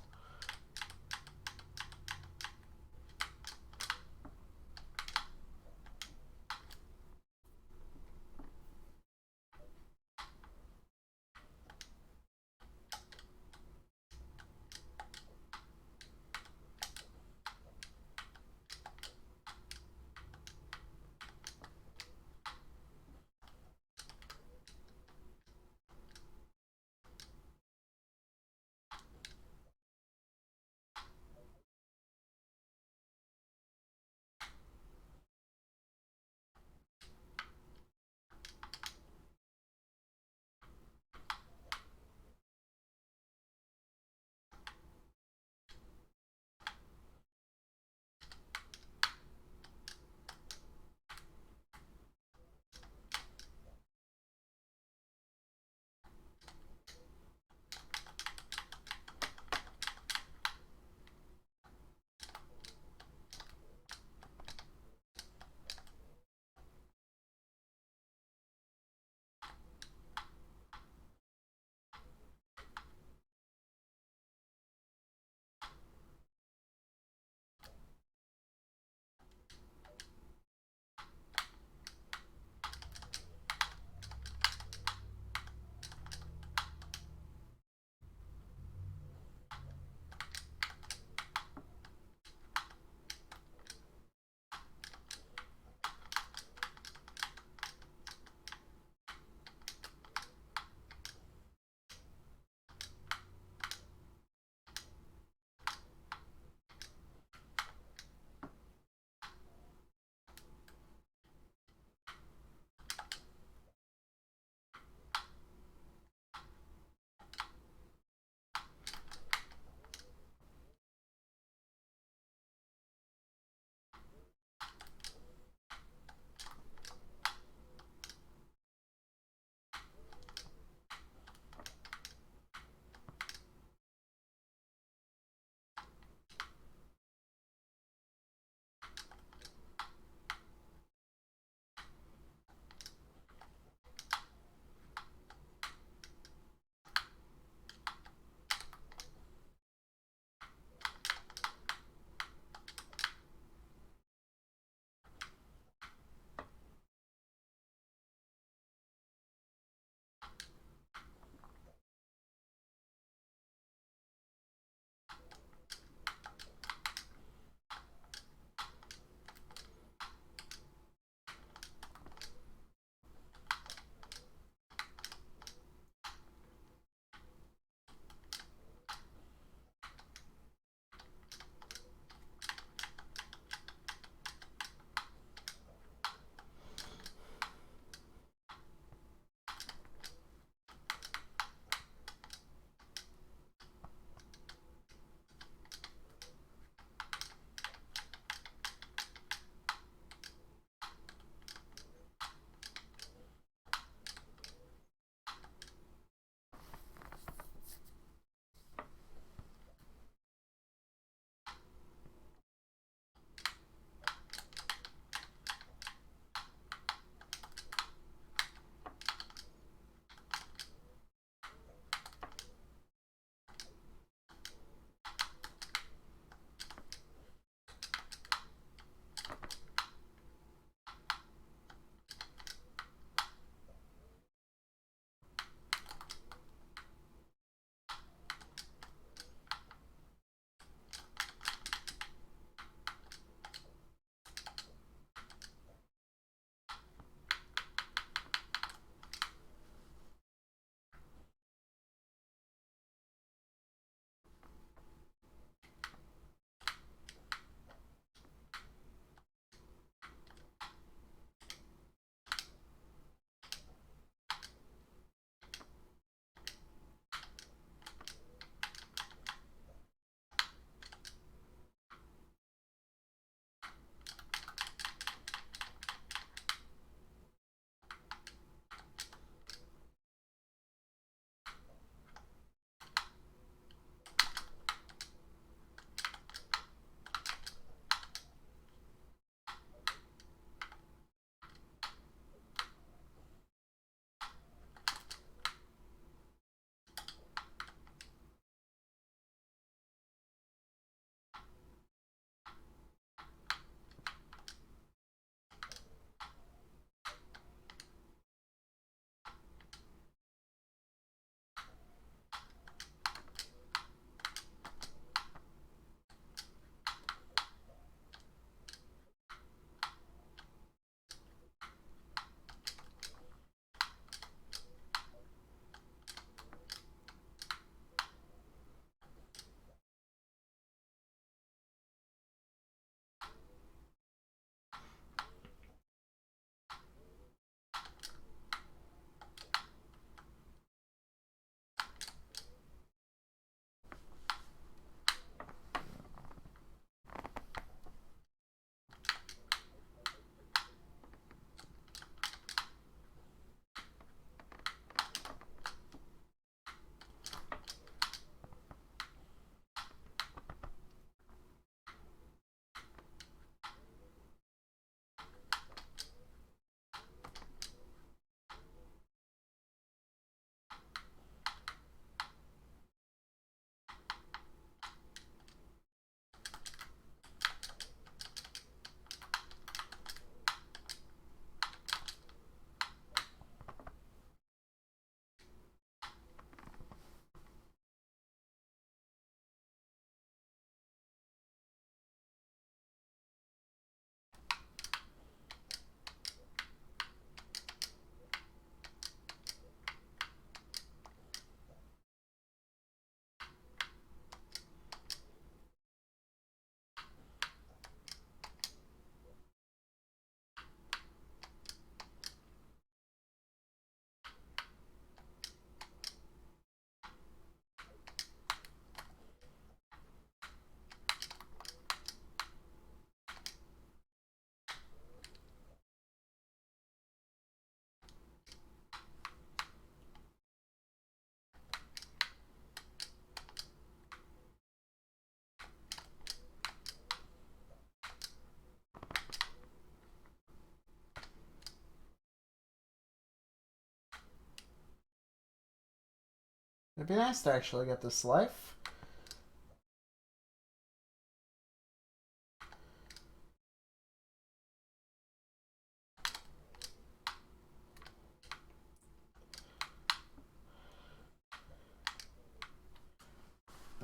A: It'd be nice to actually get this life.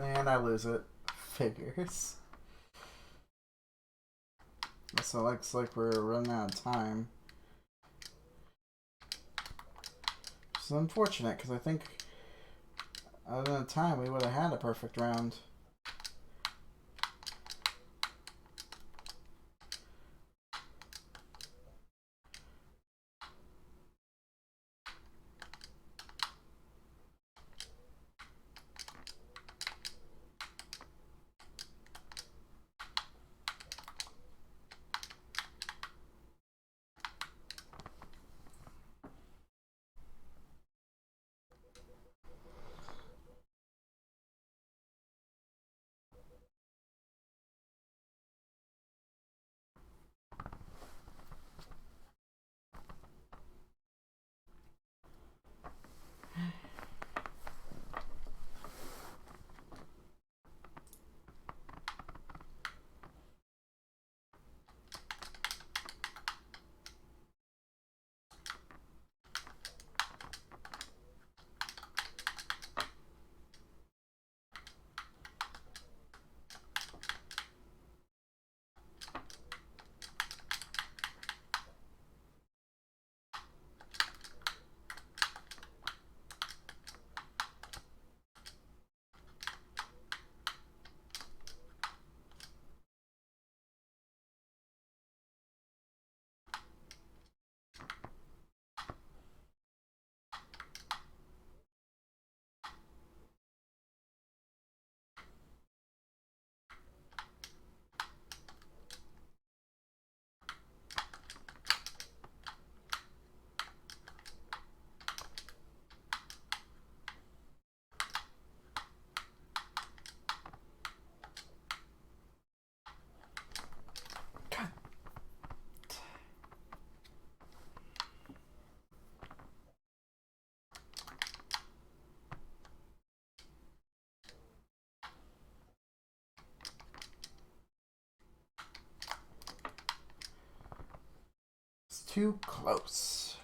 A: And I lose it. Figures. So it looks like we're running out of time. Which is unfortunate, because I think other than time we would have had a perfect round. It's too close.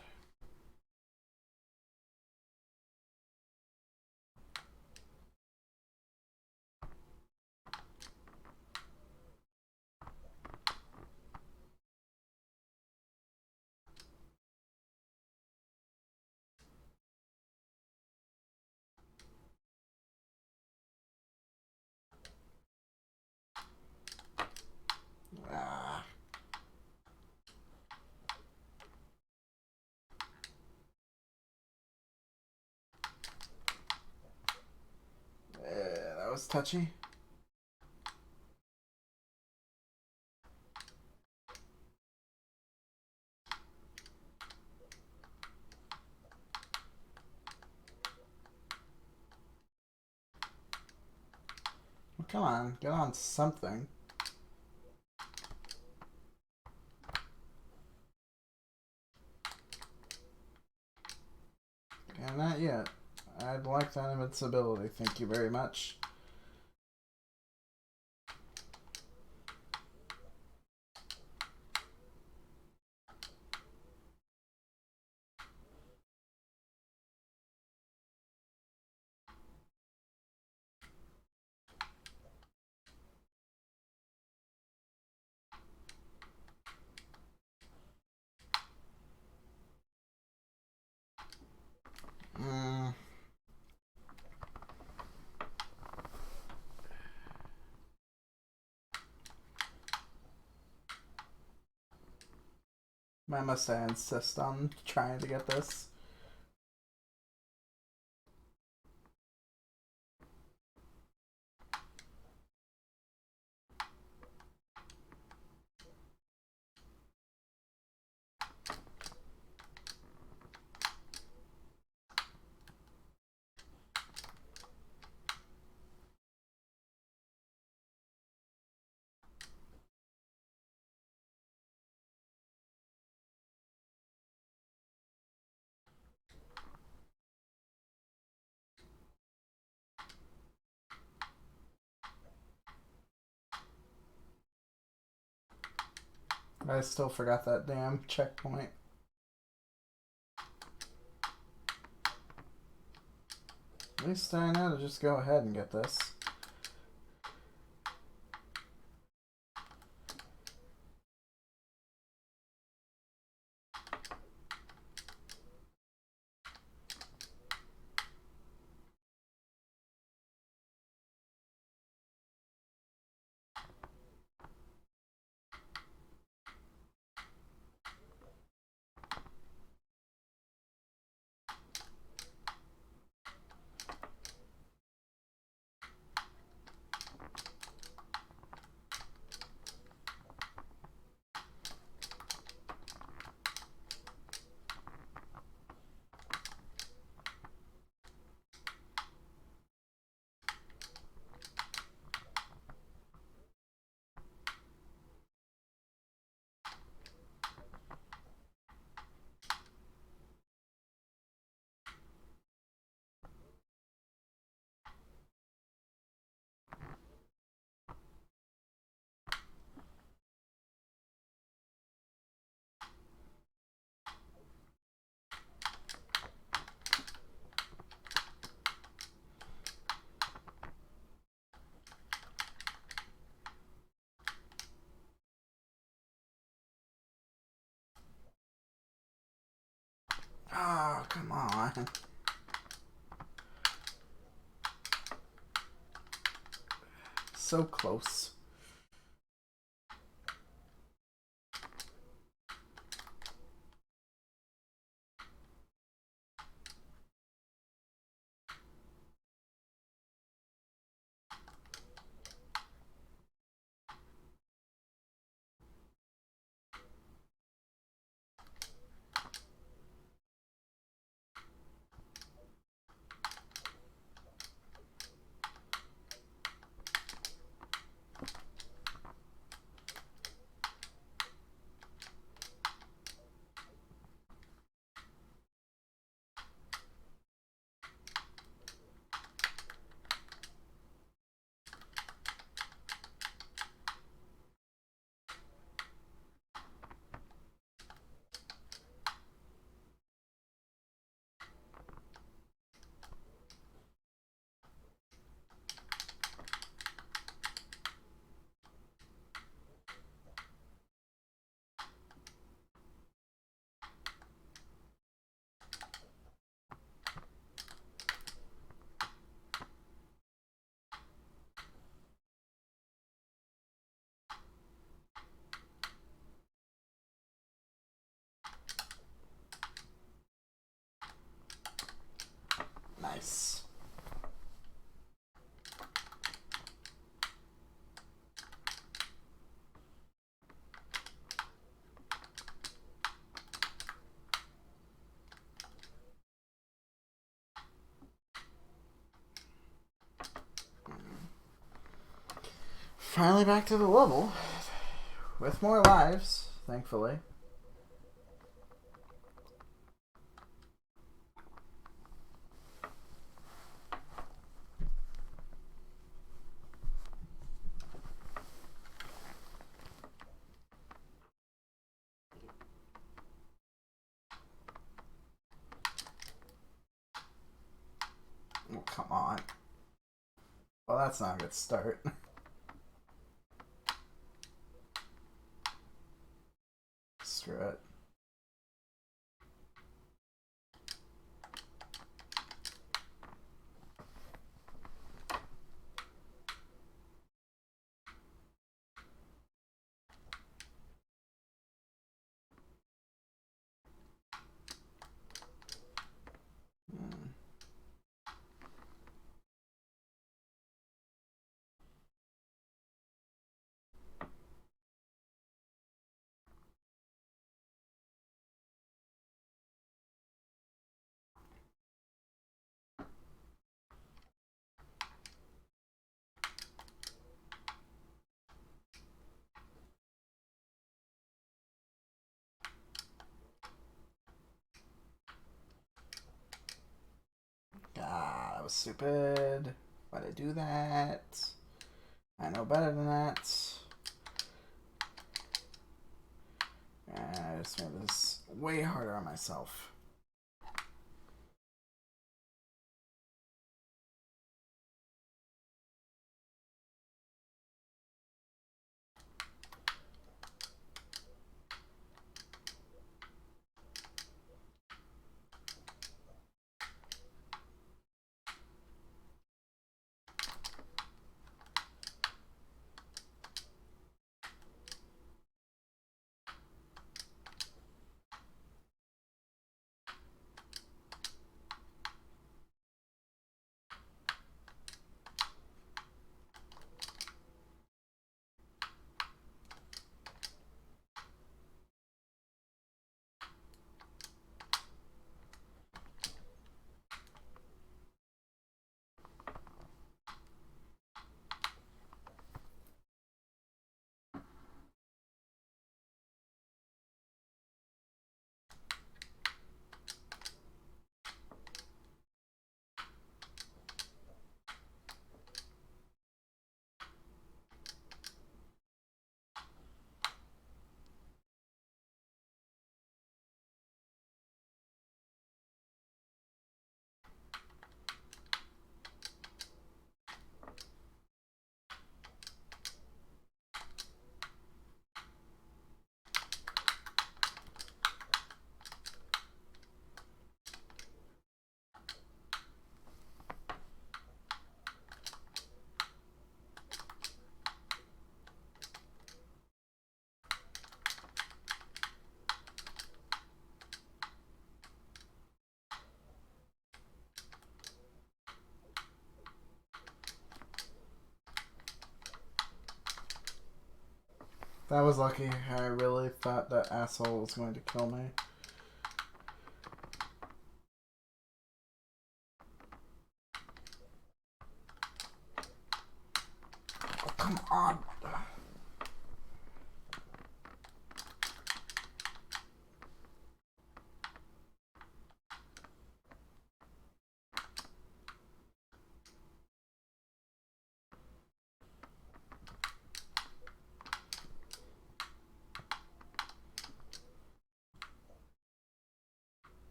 A: Ah. That was touchy. Well, come on, get on something. And not yet. I'd like that invincibility. Thank you very much. I must insist on trying to get this. I still forgot that damn checkpoint. At least I know to just go ahead and get this. Oh, come on. So close. Nice. Finally back to the level. With more lives, thankfully. Oh, come on. Well, that's not a good start. Screw it. Ah, that was stupid. Why'd I do that? I know better than that. I just made this way harder on myself. That was lucky. I really thought that asshole was going to kill me. Oh, come on.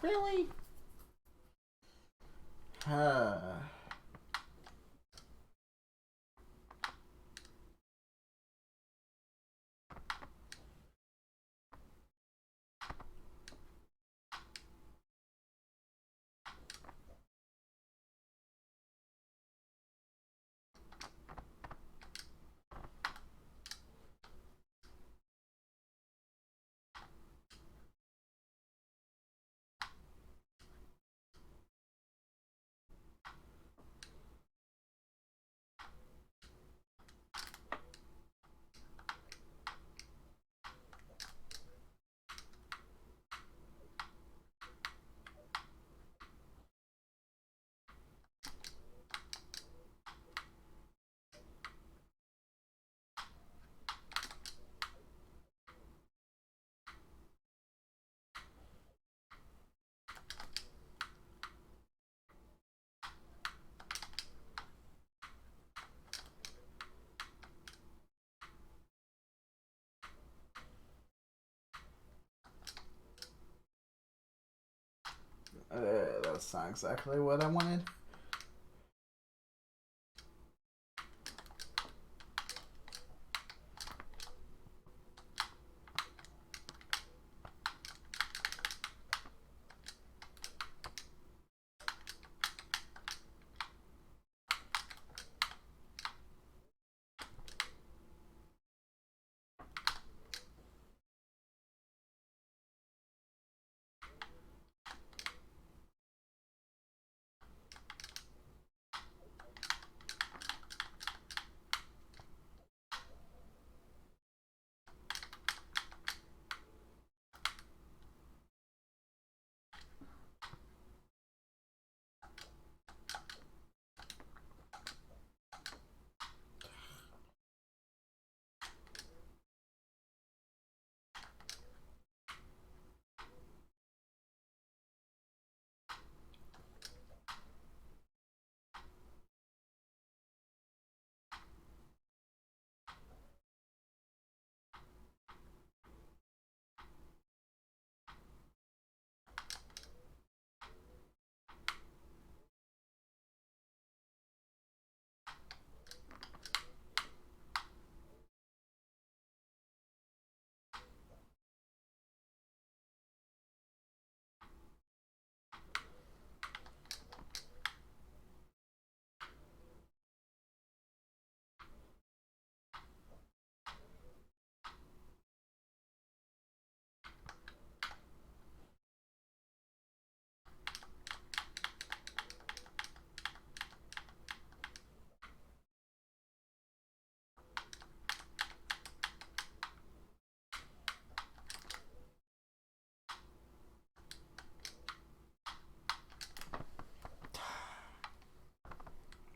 A: Really? that's not exactly what I wanted.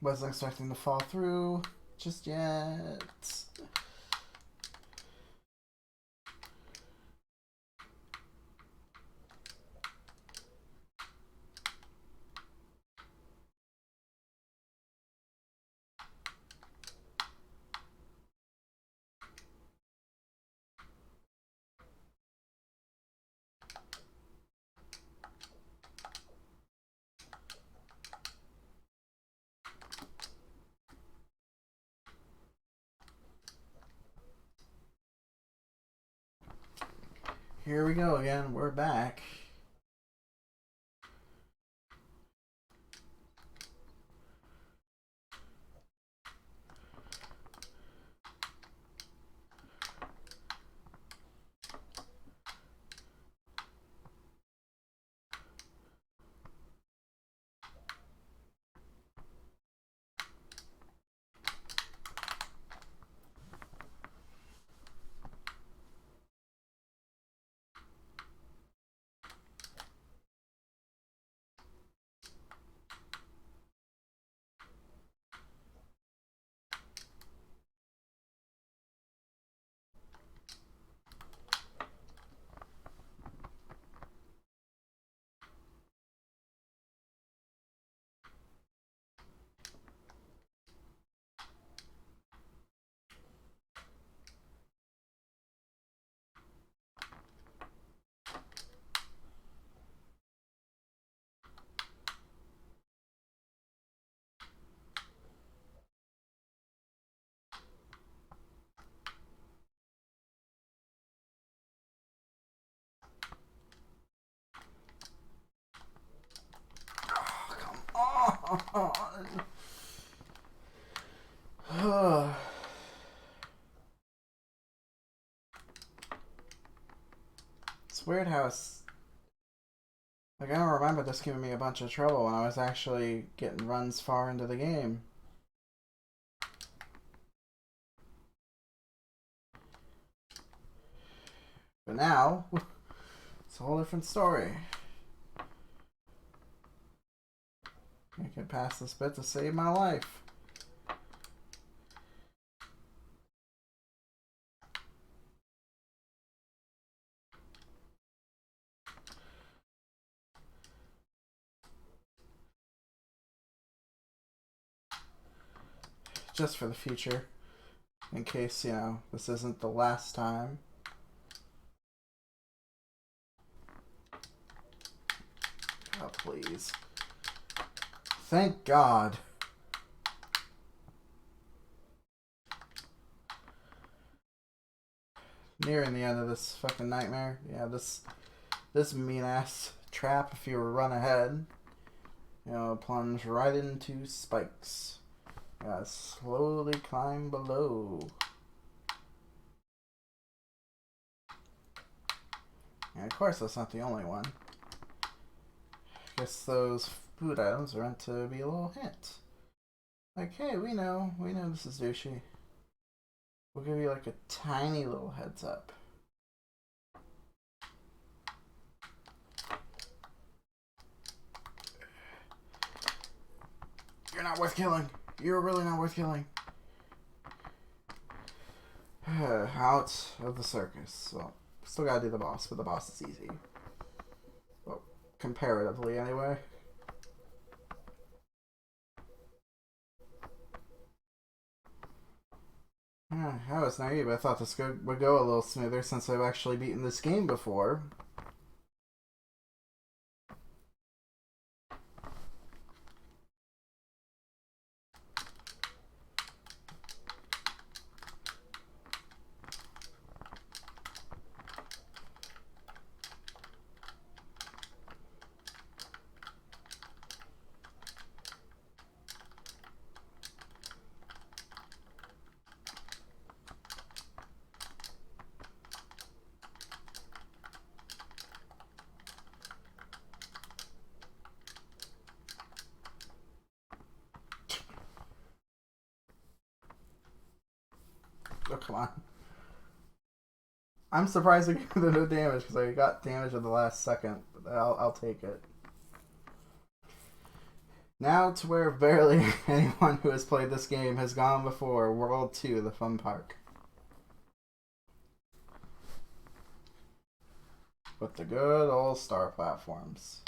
A: Wasn't expecting to fall through just yet. Here we go again. We're back. It's weird how it's like I don't remember this giving me a bunch of trouble when I was actually getting runs far into the game. But now it's a whole different story. I can pass this bit to save my life. Just for the future. In case, you know, this isn't the last time. Oh, please. Thank God. Nearing the end of this fucking nightmare. Yeah, this mean ass trap, if you run ahead, plunge right into spikes. Slowly climb below. And of course, that's not the only one. Guess those food items are meant to be a little hint. Like, hey, we know this is douchey. We'll give you like a tiny little heads up. You're not worth killing. You're really not worth killing. Out of the circus. Well, still gotta do the boss, but the boss is easy. Well, comparatively, anyway. I was naive. I thought this would go a little smoother since I've actually beaten this game before. Oh, come on. I'm surprised I gave them no damage because I got damage in the last second. But I'll take it. Now to where barely anyone who has played this game has gone before. World 2, the fun park. With the good old star platforms.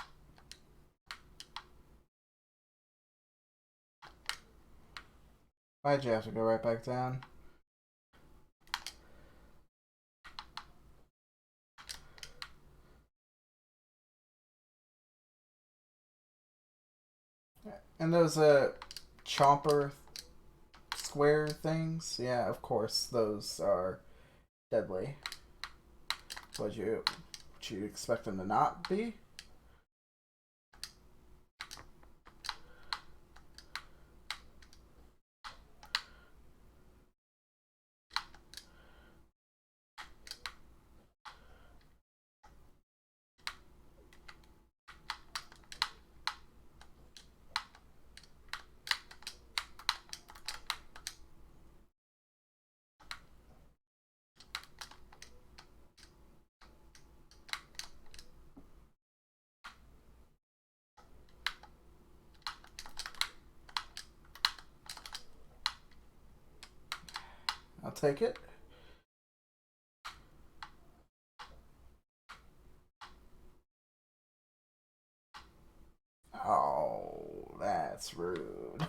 A: Why'd you have to go right back down? And those chomper square things, yeah, of course, those are deadly. Would you expect them to not be? I'll take it. Oh, that's rude.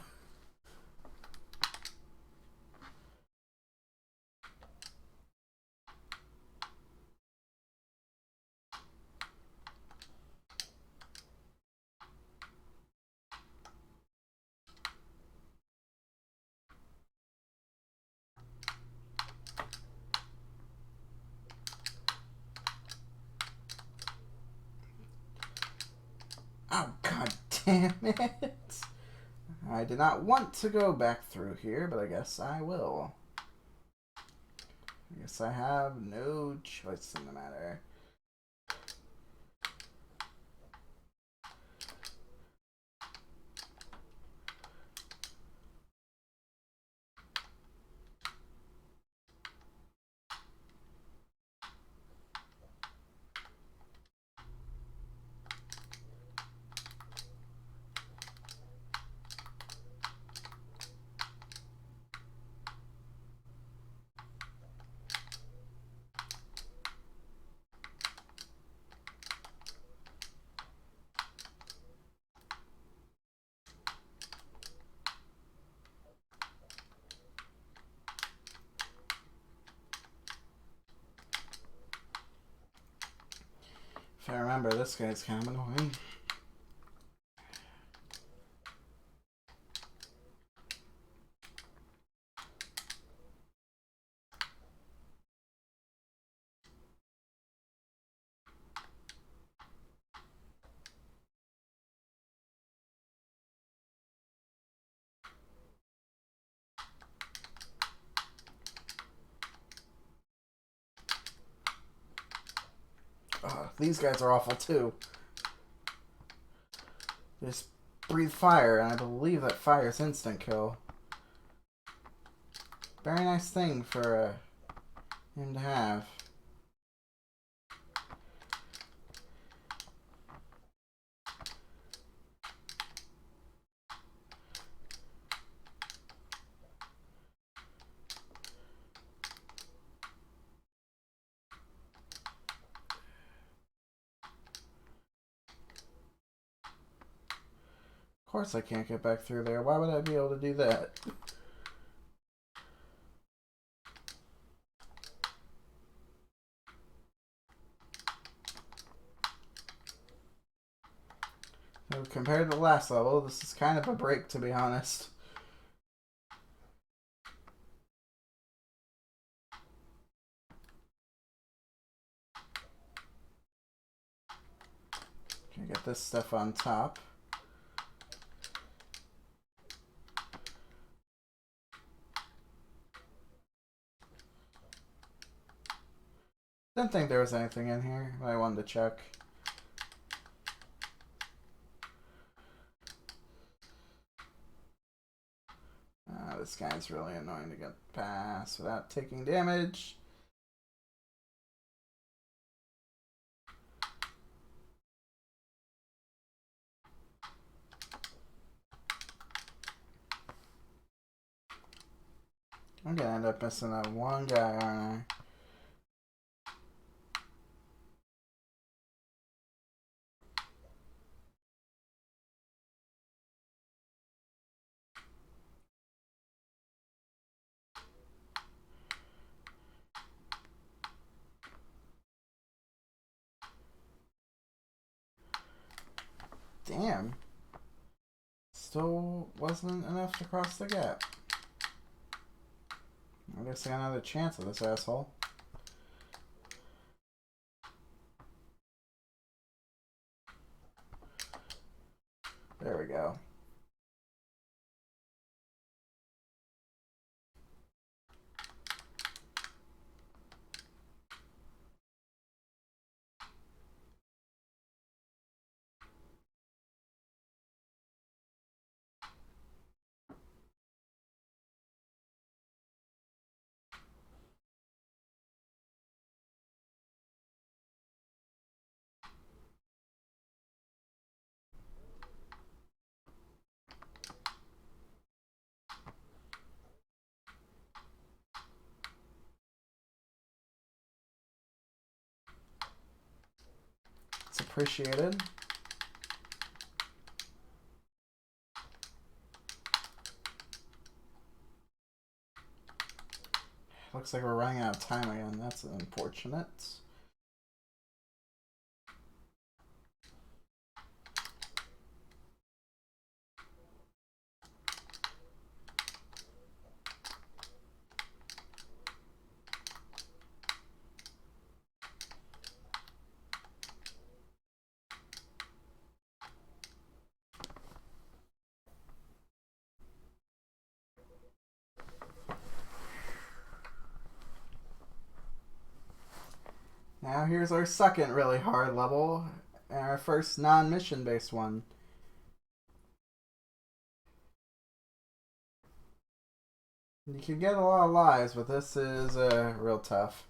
A: Oh, god damn it. I did not want to go back through here, but I guess I will. I guess I have no choice in the matter. If I remember, this guy's kind of annoying. These guys are awful too. They just breathe fire, and I believe that fire is instant kill. Very nice thing for him to have. Of course I can't get back through there. Why would I be able to do that? So compared to the last level, this is kind of a break, to be honest. Can get this stuff on top. Didn't think there was anything in here, but I wanted to check. This guy's really annoying to get past without taking damage. I'm gonna end up missing that one guy, aren't I? Damn. Still wasn't enough to cross the gap. I guess I got another chance of this asshole. There we go. It's appreciated. Looks like we're running out of time again. That's unfortunate. Now here's our second really hard level, and our first non-mission based one. You can get a lot of lives, but this is real tough.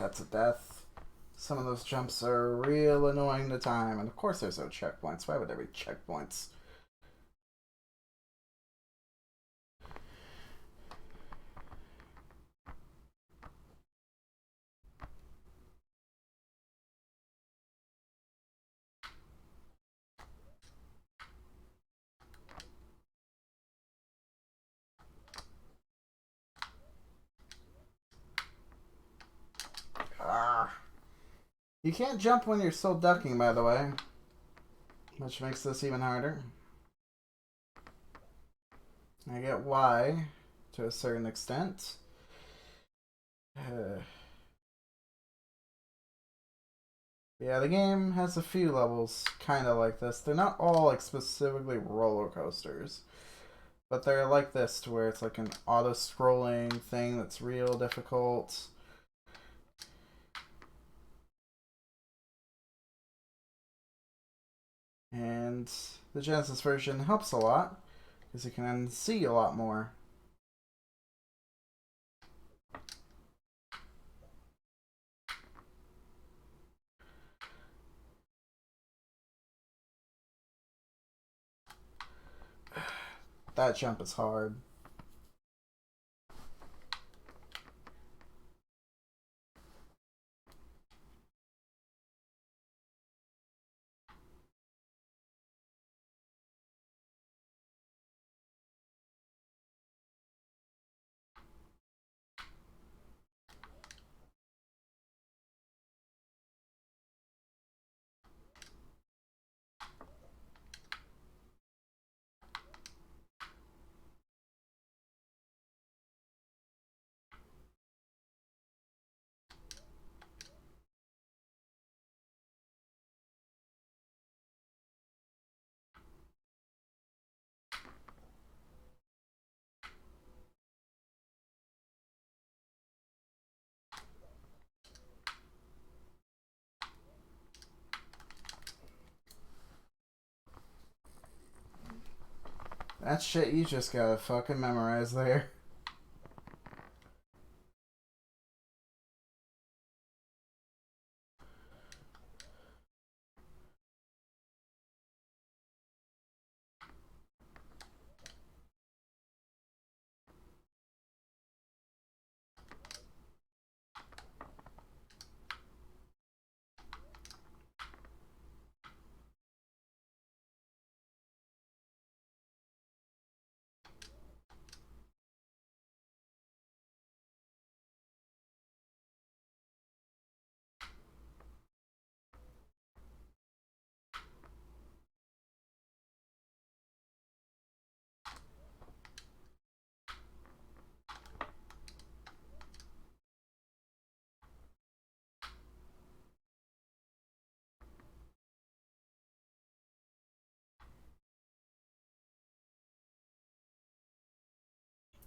A: That's a death. Some of those jumps are real annoying to time, and of course there's no checkpoints. Why would there be checkpoints? You can't jump when you're still ducking, by the way, which makes this even harder. I get why to a certain extent. Yeah, the game has a few levels kind of like this. They're not all like specifically roller coasters, but they're like this to where it's like an auto-scrolling thing that's real difficult. And the Genesis version helps a lot because you can see a lot more. That jump is hard. That shit you just gotta fucking memorize there.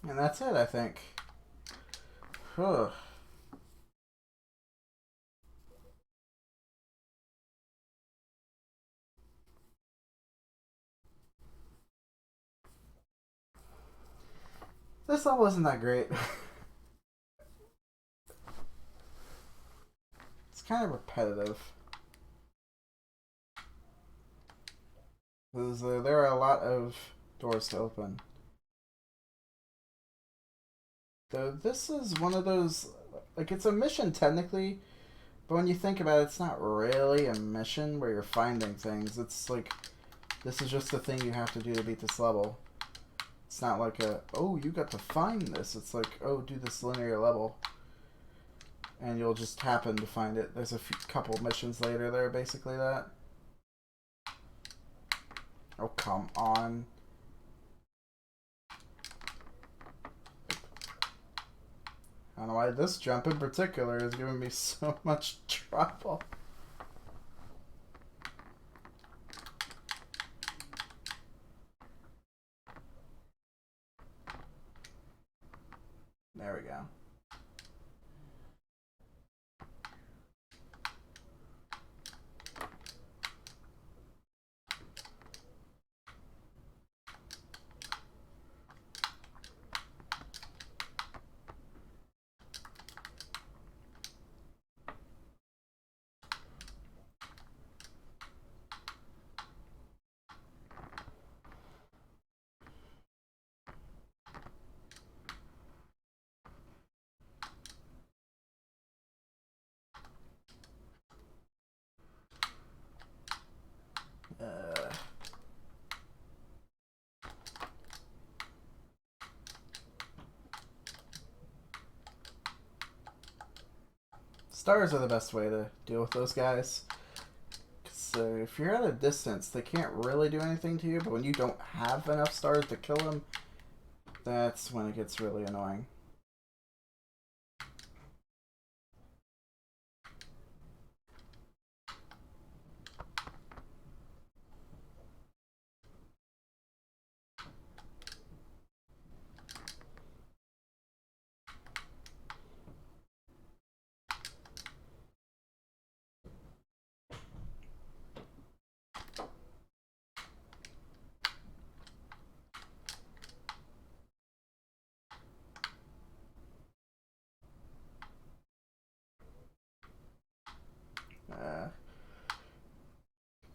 A: And that's it, I think. Ugh. This level isn't that great. It's kind of repetitive. There are a lot of doors to open. Though this is one of those, like, it's a mission technically, but when you think about it, it's not really a mission where you're finding things. It's like, this is just the thing you have to do to beat this level. It's not like oh, you got to find this. It's like, oh, do this linear level. And you'll just happen to find it. There's a couple missions later that are basically that. Oh, come on. I don't know why this jump in particular is giving me so much trouble. There we go. stars are the best way to deal with those guys. So if you're at a distance, they can't really do anything to you, but when you don't have enough stars to kill them, that's when it gets really annoying.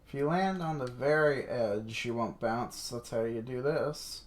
A: If you land on the very edge, you won't bounce. That's how you do this.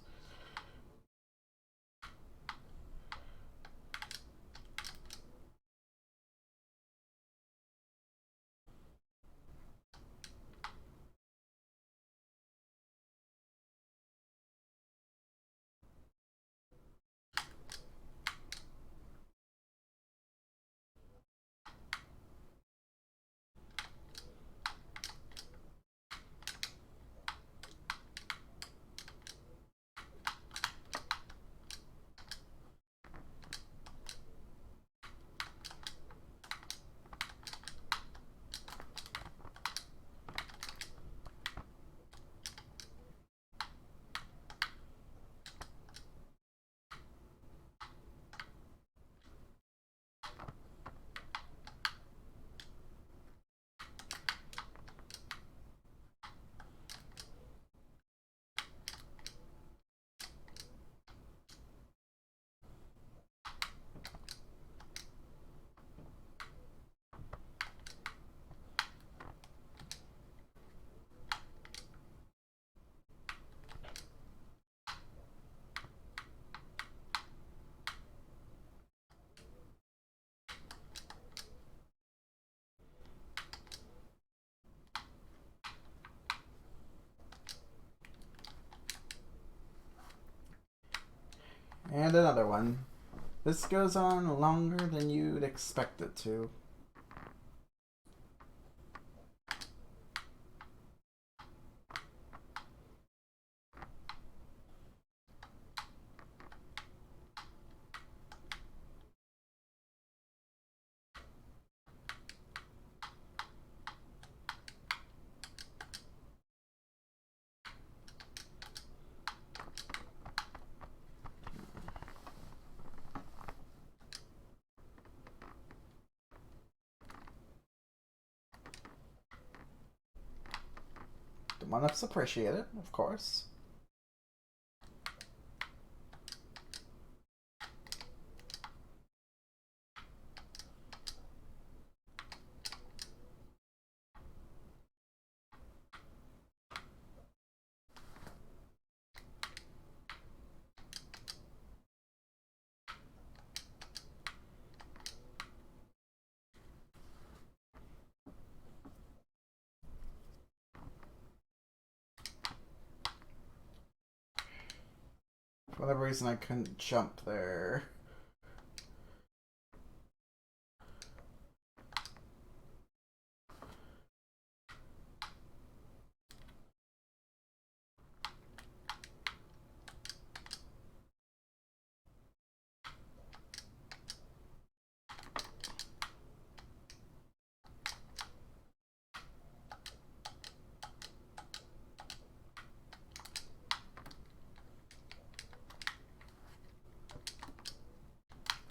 A: And another one. This goes on longer than you'd expect it to. The one-ups appreciate it, of course. For whatever reason, I couldn't jump there.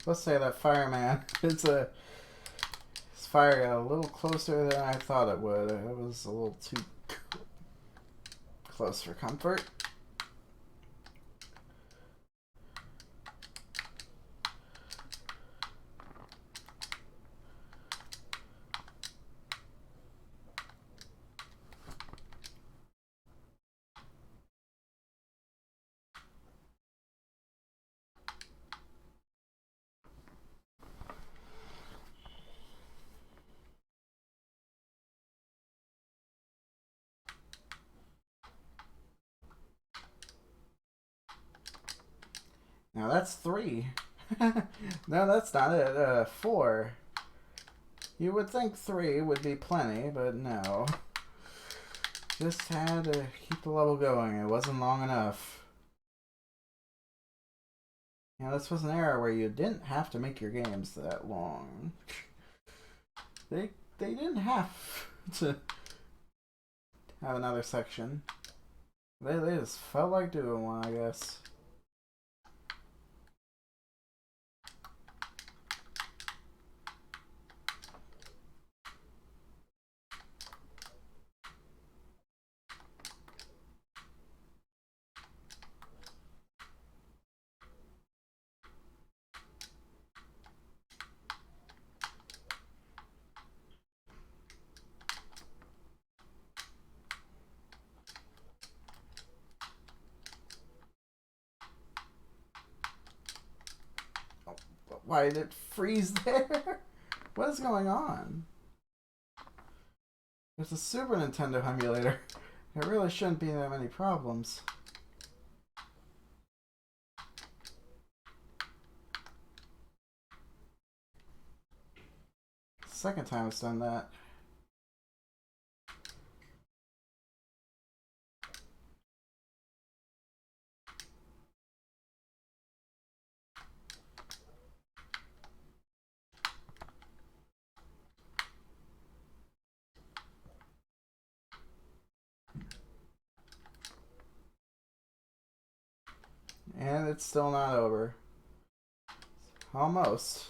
A: Let's say that fireman, his fire got a little closer than I thought it would. It was a little too close for comfort. Now that's 3. No, that's not it. 4. You would think 3 would be plenty, but no. Just had to keep the level going. It wasn't long enough. You know, this was an era where you didn't have to make your games that long. They didn't have to have another section. They just felt like doing one, I guess. Why did it freeze there? What is going on? It's a Super Nintendo emulator. There really shouldn't be that many problems. Second time it's done that. And it's still not over. Almost,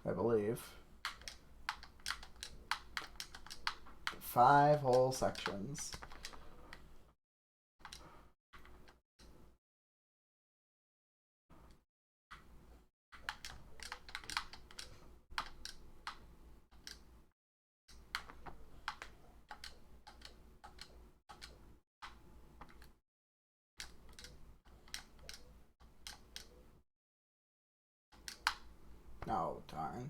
A: I believe. 5 whole sections. Oh, darn.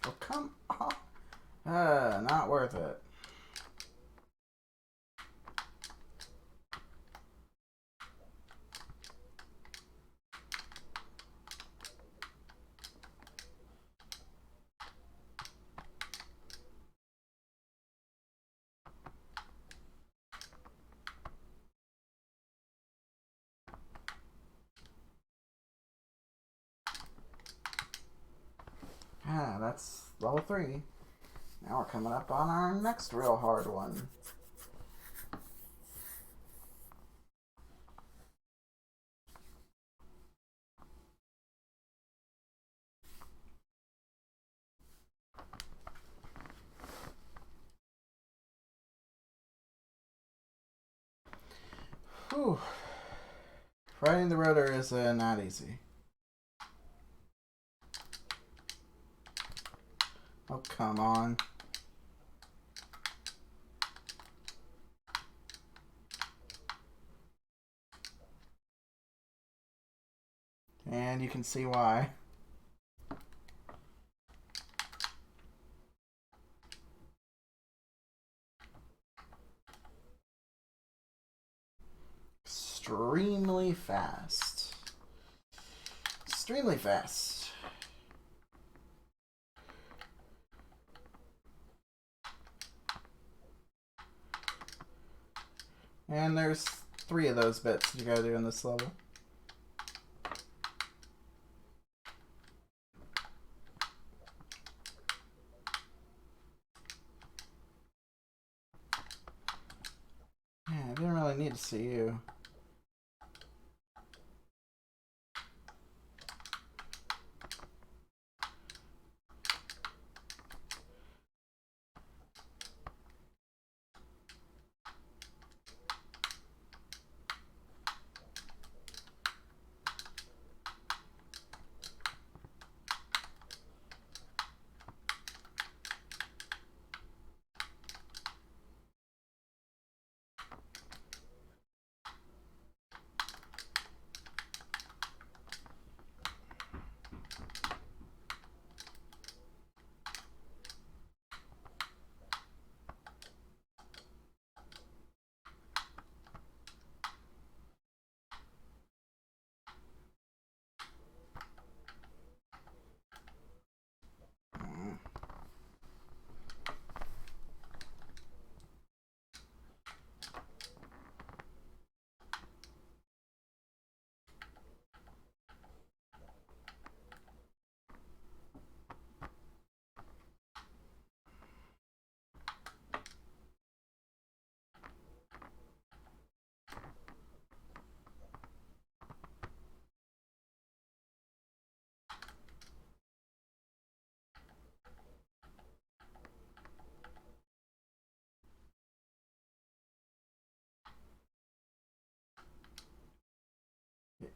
A: Oh, come on. Not worth it. That's level 3. Now we're coming up on our next real hard one. Whew. Riding the rotor is not easy. Oh, come on. And you can see why. Extremely fast. Extremely fast. And there's 3 of those bits you gotta do in this level. Yeah, I didn't really need to see you.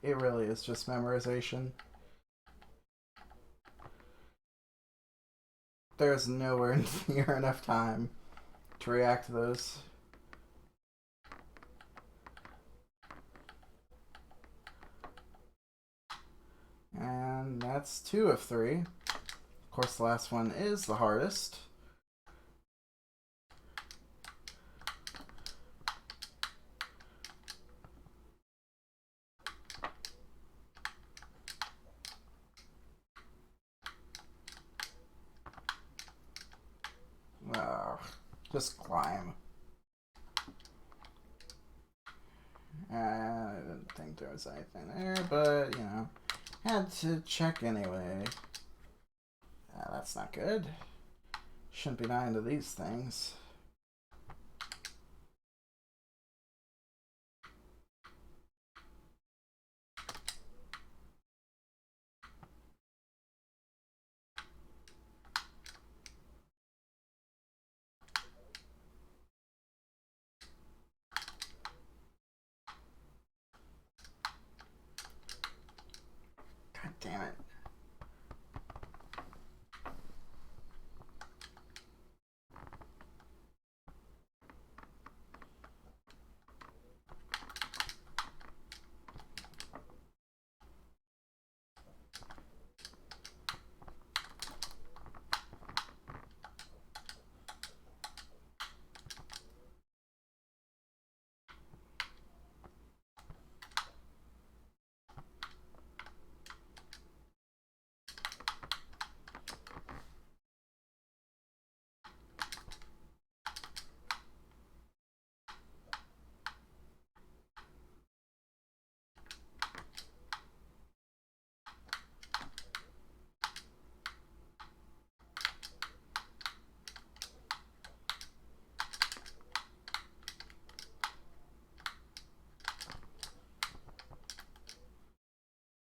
A: It really is just memorization. There's nowhere near enough time to react to those. And that's 2 of 3. Of course, the last one is the hardest. Just climb. I didn't think there was anything there, but, you know, had to check anyway. That's not good. Shouldn't be dying to these things. God damn it.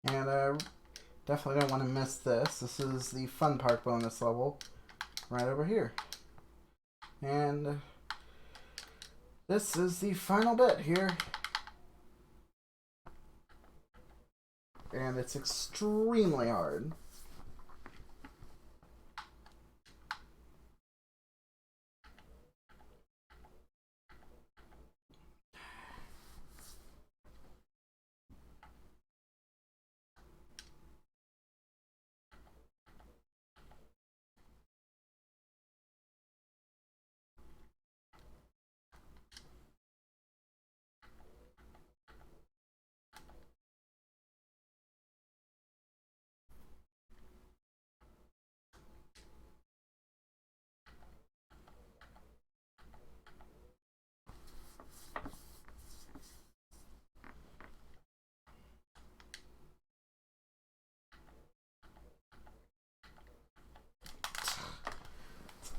A: And definitely don't want to miss this. This is the fun park bonus level right over here. And this is the final bit here. And it's extremely hard.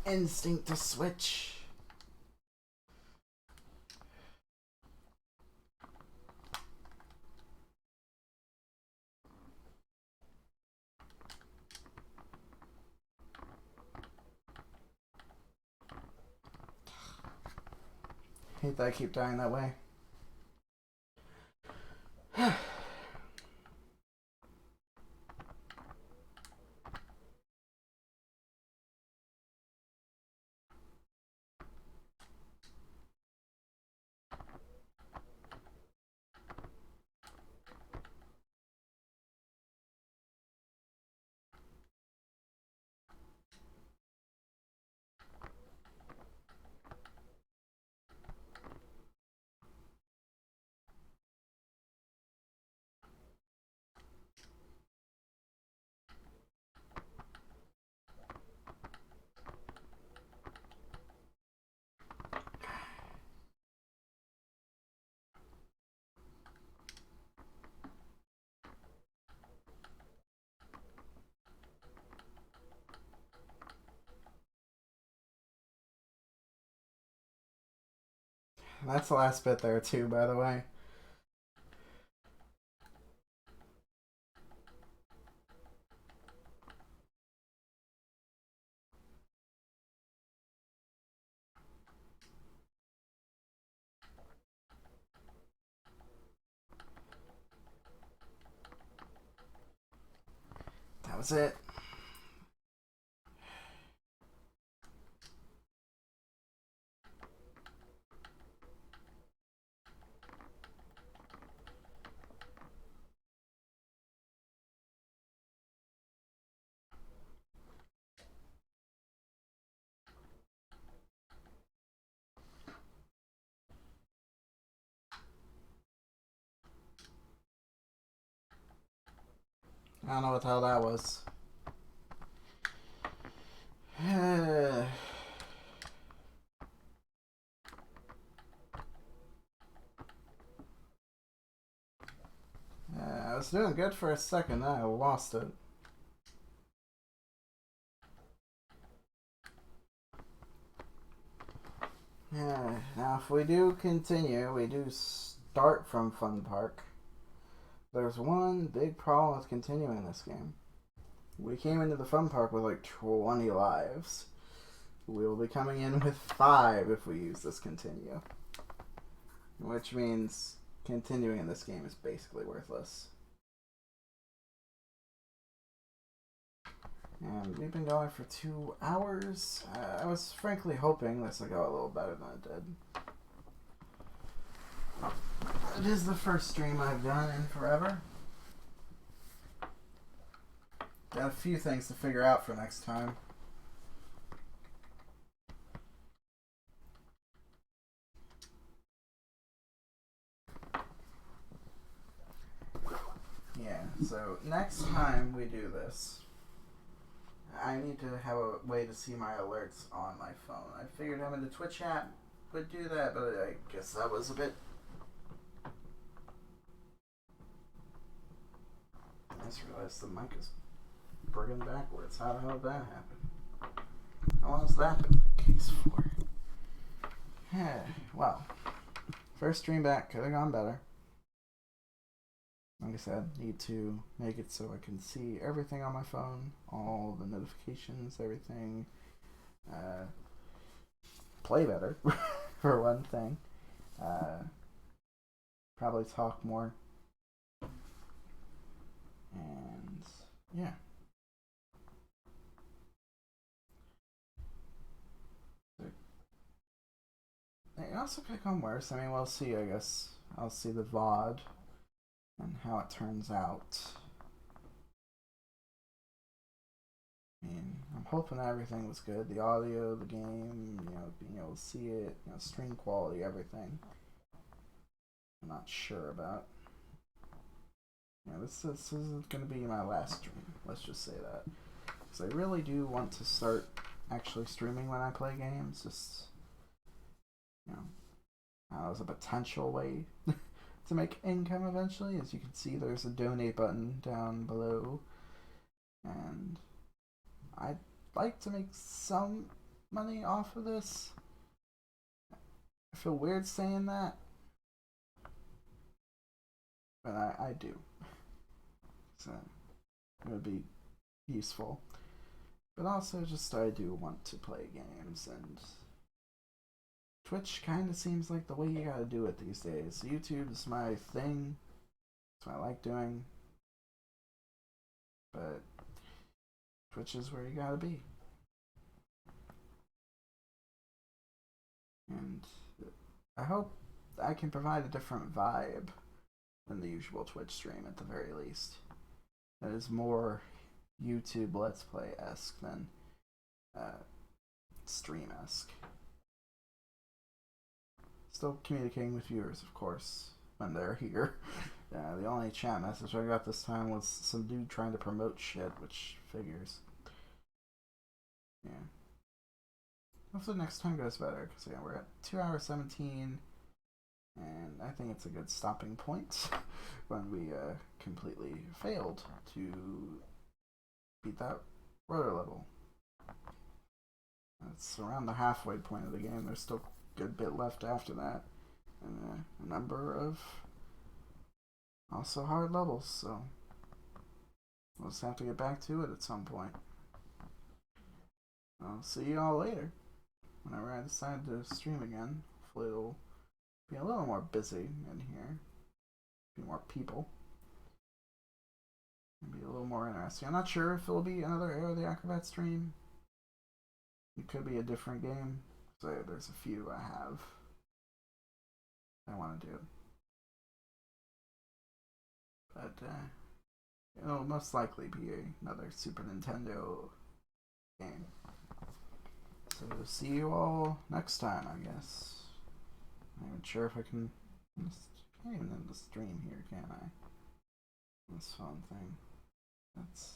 A: Instinct to switch. Hate that I keep dying that way. That's the last bit there too, by the way. That was it. I don't know what the hell that was. I was doing good for a second, then I lost it. Now, if we do continue, we do start from Fun Park. There's one big problem with continuing this game. We came into the Fun Park with like 20 lives. We will be coming in with 5 if we use this continue. Which means continuing in this game is basically worthless. And we've been going for 2 hours. I was frankly hoping this would go a little better than it did. It is the first stream I've done in forever. Got a few things to figure out for next time. Yeah, so next time we do this, I need to have a way to see my alerts on my phone. I figured having the Twitch app would do that, but I guess that was a bit... I just realized the mic is friggin' backwards. How the hell did that happen? How long has that been the case for? Well, first stream back could have gone better. Like I said, need to make it so I can see everything on my phone, all the notifications, everything. Play better, for one thing. Probably talk more. And yeah. It also could come worse. I mean, we'll see, I guess. I'll see the VOD and how it turns out. I mean, I'm hoping everything was good. The audio, the game, being able to see it, stream quality, everything. I'm not sure about. This isn't going to be my last stream. Let's just say that. Because I really do want to start actually streaming when I play games. Just, as a potential way to make income eventually. As you can see, there's a donate button down below. And I'd like to make some money off of this. I feel weird saying that. But I do. So it would be useful. But also just I do want to play games, and Twitch kind of seems like the way you gotta do it these days. YouTube is my thing. It's what I like doing. But Twitch is where you gotta be. And I hope I can provide a different vibe than the usual Twitch stream at the very least. That is more YouTube Let's Play-esque than stream-esque. Still communicating with viewers, of course, when they're here. The only chat message I got this time was some dude trying to promote shit, which figures. Yeah. Hopefully next time goes better, because we're at 2 hours 17, and I think it's a good stopping point when we completely failed to beat that rotor level. It's around the halfway point of the game. There's still a good bit left after that, and a number of also hard levels, so we'll just have to get back to it at some point. I'll see you all later whenever I decide to stream again. Hopefully it'll be a little more busy in here, be more people. Maybe a little more interesting. I'm not sure if it'll be another Aero the Acro-Bat stream. It could be a different game. So there's a few I have I want to do. But it'll most likely be another Super Nintendo game. So see you all next time, I guess. I'm not even sure if I can. I can't even end the stream here, can I? This phone thing. That's